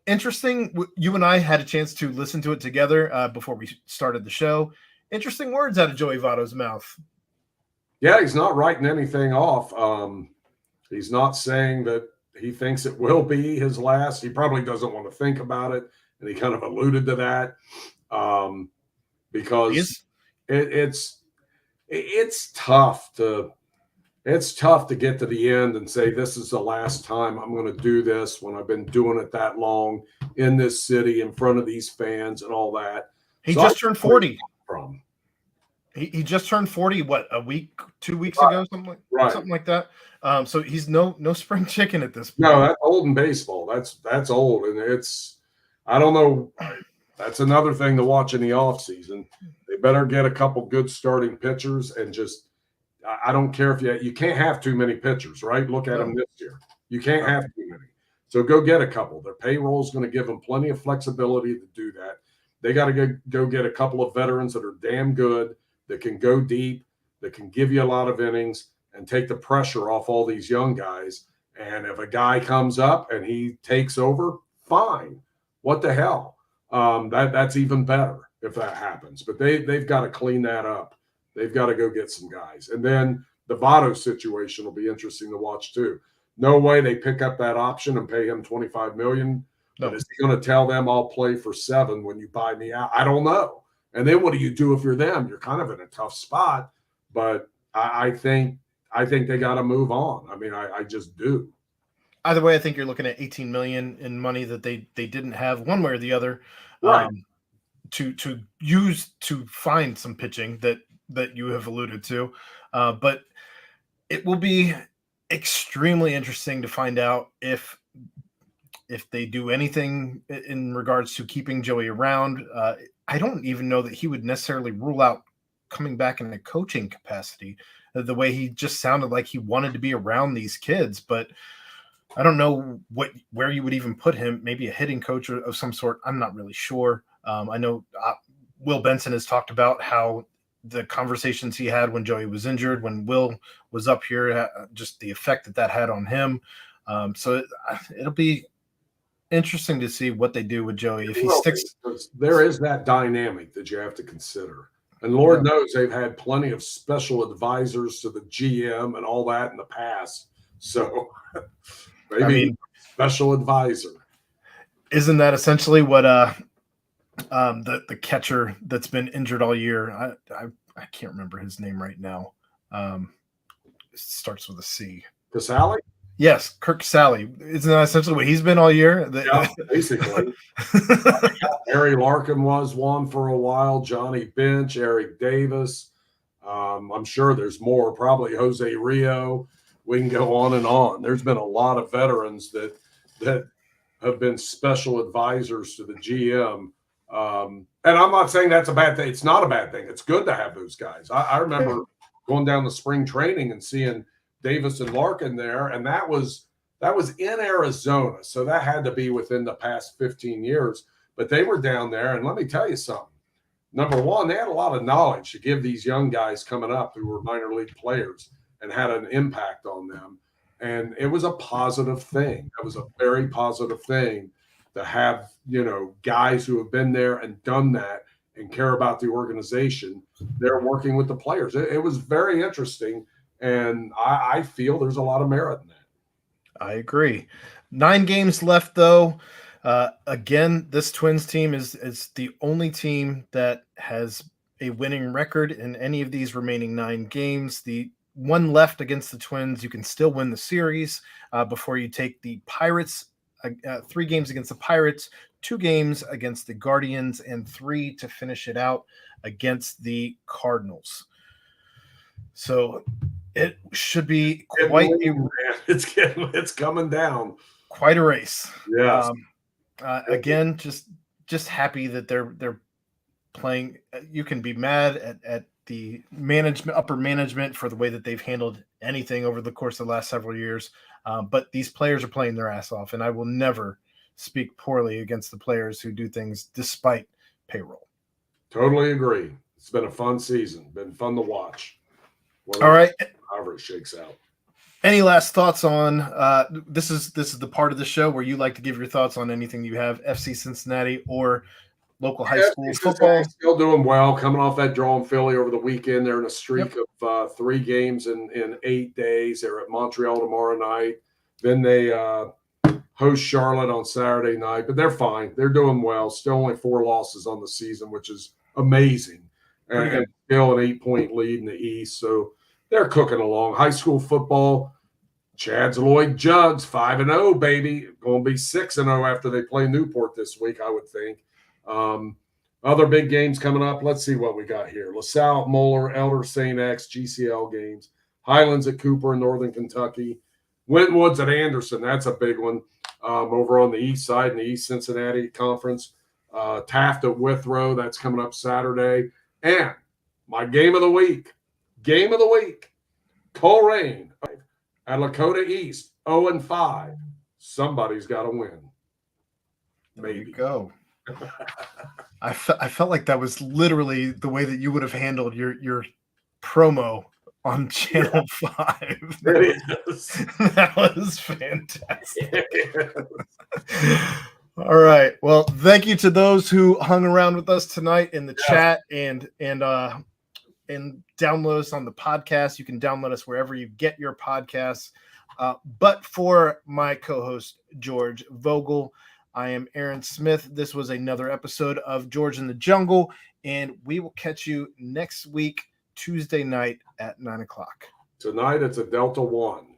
Interesting. You and I had a chance to listen to it together before we started the show. Interesting words out of Joey Votto's mouth. Yeah, he's not writing anything off. He's not saying that he thinks it will be his last. He probably doesn't want to think about it, and he kind of alluded to that because it's tough to get to the end and say this is the last time I'm going to do this when I've been doing it that long in this city in front of these fans and all that. He just turned 40. From he just turned 40. What, a week, 2 weeks ago, something like that. So he's no spring chicken at this point. No, that's old in baseball. That's old, and I don't know. That's another thing to watch in the offseason. They better get a couple good starting pitchers and just. I don't care if you can't have too many pitchers, right? Look at them this year. You can't have too many. So go get a couple. Their payroll is going to give them plenty of flexibility to do that. They got to go get a couple of veterans that are damn good, that can go deep, that can give you a lot of innings and take the pressure off all these young guys. And if a guy comes up and he takes over, fine. What the hell? That's even better if that happens. But they've got to clean that up. They've got to go get some guys. And then the Votto situation will be interesting to watch too. No way they pick up that option and pay him $25 million. No. But is he going to tell them I'll play for $7 million when you buy me out? I don't know. And then what do you do if you're them? You're kind of in a tough spot. But I think they got to move on. I mean, I just do. Either way, I think you're looking at $18 million in money that they didn't have one way or the other, right. To use to find some pitching that you have alluded to. But it will be extremely interesting to find out if they do anything in regards to keeping Joey around. I don't even know that he would necessarily rule out coming back in a coaching capacity, the way he just sounded like he wanted to be around these kids. But I don't know where you would even put him, maybe a hitting coach of some sort. I'm not really sure. I know Will Benson has talked about how the conversations he had when Joey was injured, when Will was up here, just the effect that had on him. So it'll be interesting to see what they do with Joey. If he sticks, there is that dynamic that you have to consider. And Lord knows they've had plenty of special advisors to the GM and all that in the past. So maybe special advisor. Isn't that essentially what the catcher that's been injured all year? I can't remember his name right now. It starts with a C. Casale? Yes, Kirk Casale. Isn't that essentially what he's been all year? Yeah, basically. Harry Larkin was one for a while. Johnny Bench, Eric Davis. I'm sure there's more. Probably Jose Rio. We can go on and on. There's been a lot of veterans that have been special advisors to the GM. And I'm not saying that's a bad thing. It's not a bad thing. It's good to have those guys. I remember going down to spring training and seeing Davis and Larkin there, and that was in Arizona. So that had to be within the past 15 years. But they were down there, and let me tell you something. Number one, they had a lot of knowledge to give these young guys coming up who were minor league players and had an impact on them. And it was a positive thing. It was a very positive thing to have, guys who have been there and done that and care about the organization. They're working with the players. It was very interesting, and I feel there's a lot of merit in that. I agree. 9 games left, though. Again, this Twins team is the only team that has a winning record in any of these remaining 9 games. The one left against the Twins, you can still win the series before you take the Pirates. 3 games against the Pirates, 2 games against the Guardians, and 3 to finish it out against the Cardinals. So it should be it's coming down. Quite a race. Yes. Again, just happy that they're playing. You can be mad at the upper management for the way that they've handled anything over the course of the last several years. But these players are playing their ass off, and I will never speak poorly against the players who do things despite payroll. Totally agree. It's been a fun season. Been fun to watch. All right. However it shakes out. Any last thoughts on this is the part of the show where you like to give your thoughts on anything you have, FC Cincinnati or local high school football? Still doing well, coming off that draw in Philly over the weekend. They're in a streak of 3 games in 8 days. They're at Montreal tomorrow night. Then they host Charlotte on Saturday night, but they're fine. They're doing well. Still only 4 losses on the season, which is amazing. And still an 8-point lead in the East. So they're cooking along. High school football, Chad's Lloyd Jugs, 5-0, baby. Going to be 6-0 after they play Newport this week, I would think. Other big games coming up. Let's see what we got here. LaSalle, Moeller, Elder St. X, GCL games. Highlands at Cooper in Northern Kentucky. Wentwood's at Anderson. That's a big one over on the east side in the East Cincinnati Conference. Taft at Withrow. That's coming up Saturday. And my game of the week, Coleraine at Lakota East, 0-5. Somebody's got to win. There you go. I felt like that was literally the way that you would have handled your promo on Channel 5. That was fantastic. All right. Well, thank you to those who hung around with us tonight in the chat and download us on the podcast. You can download us wherever you get your podcasts. But for my co-host, George Vogel, I am Aaron Smith. This was another episode of George in the Jungle, and we will catch you next week, Tuesday night at 9:00. Tonight it's a Delta 1.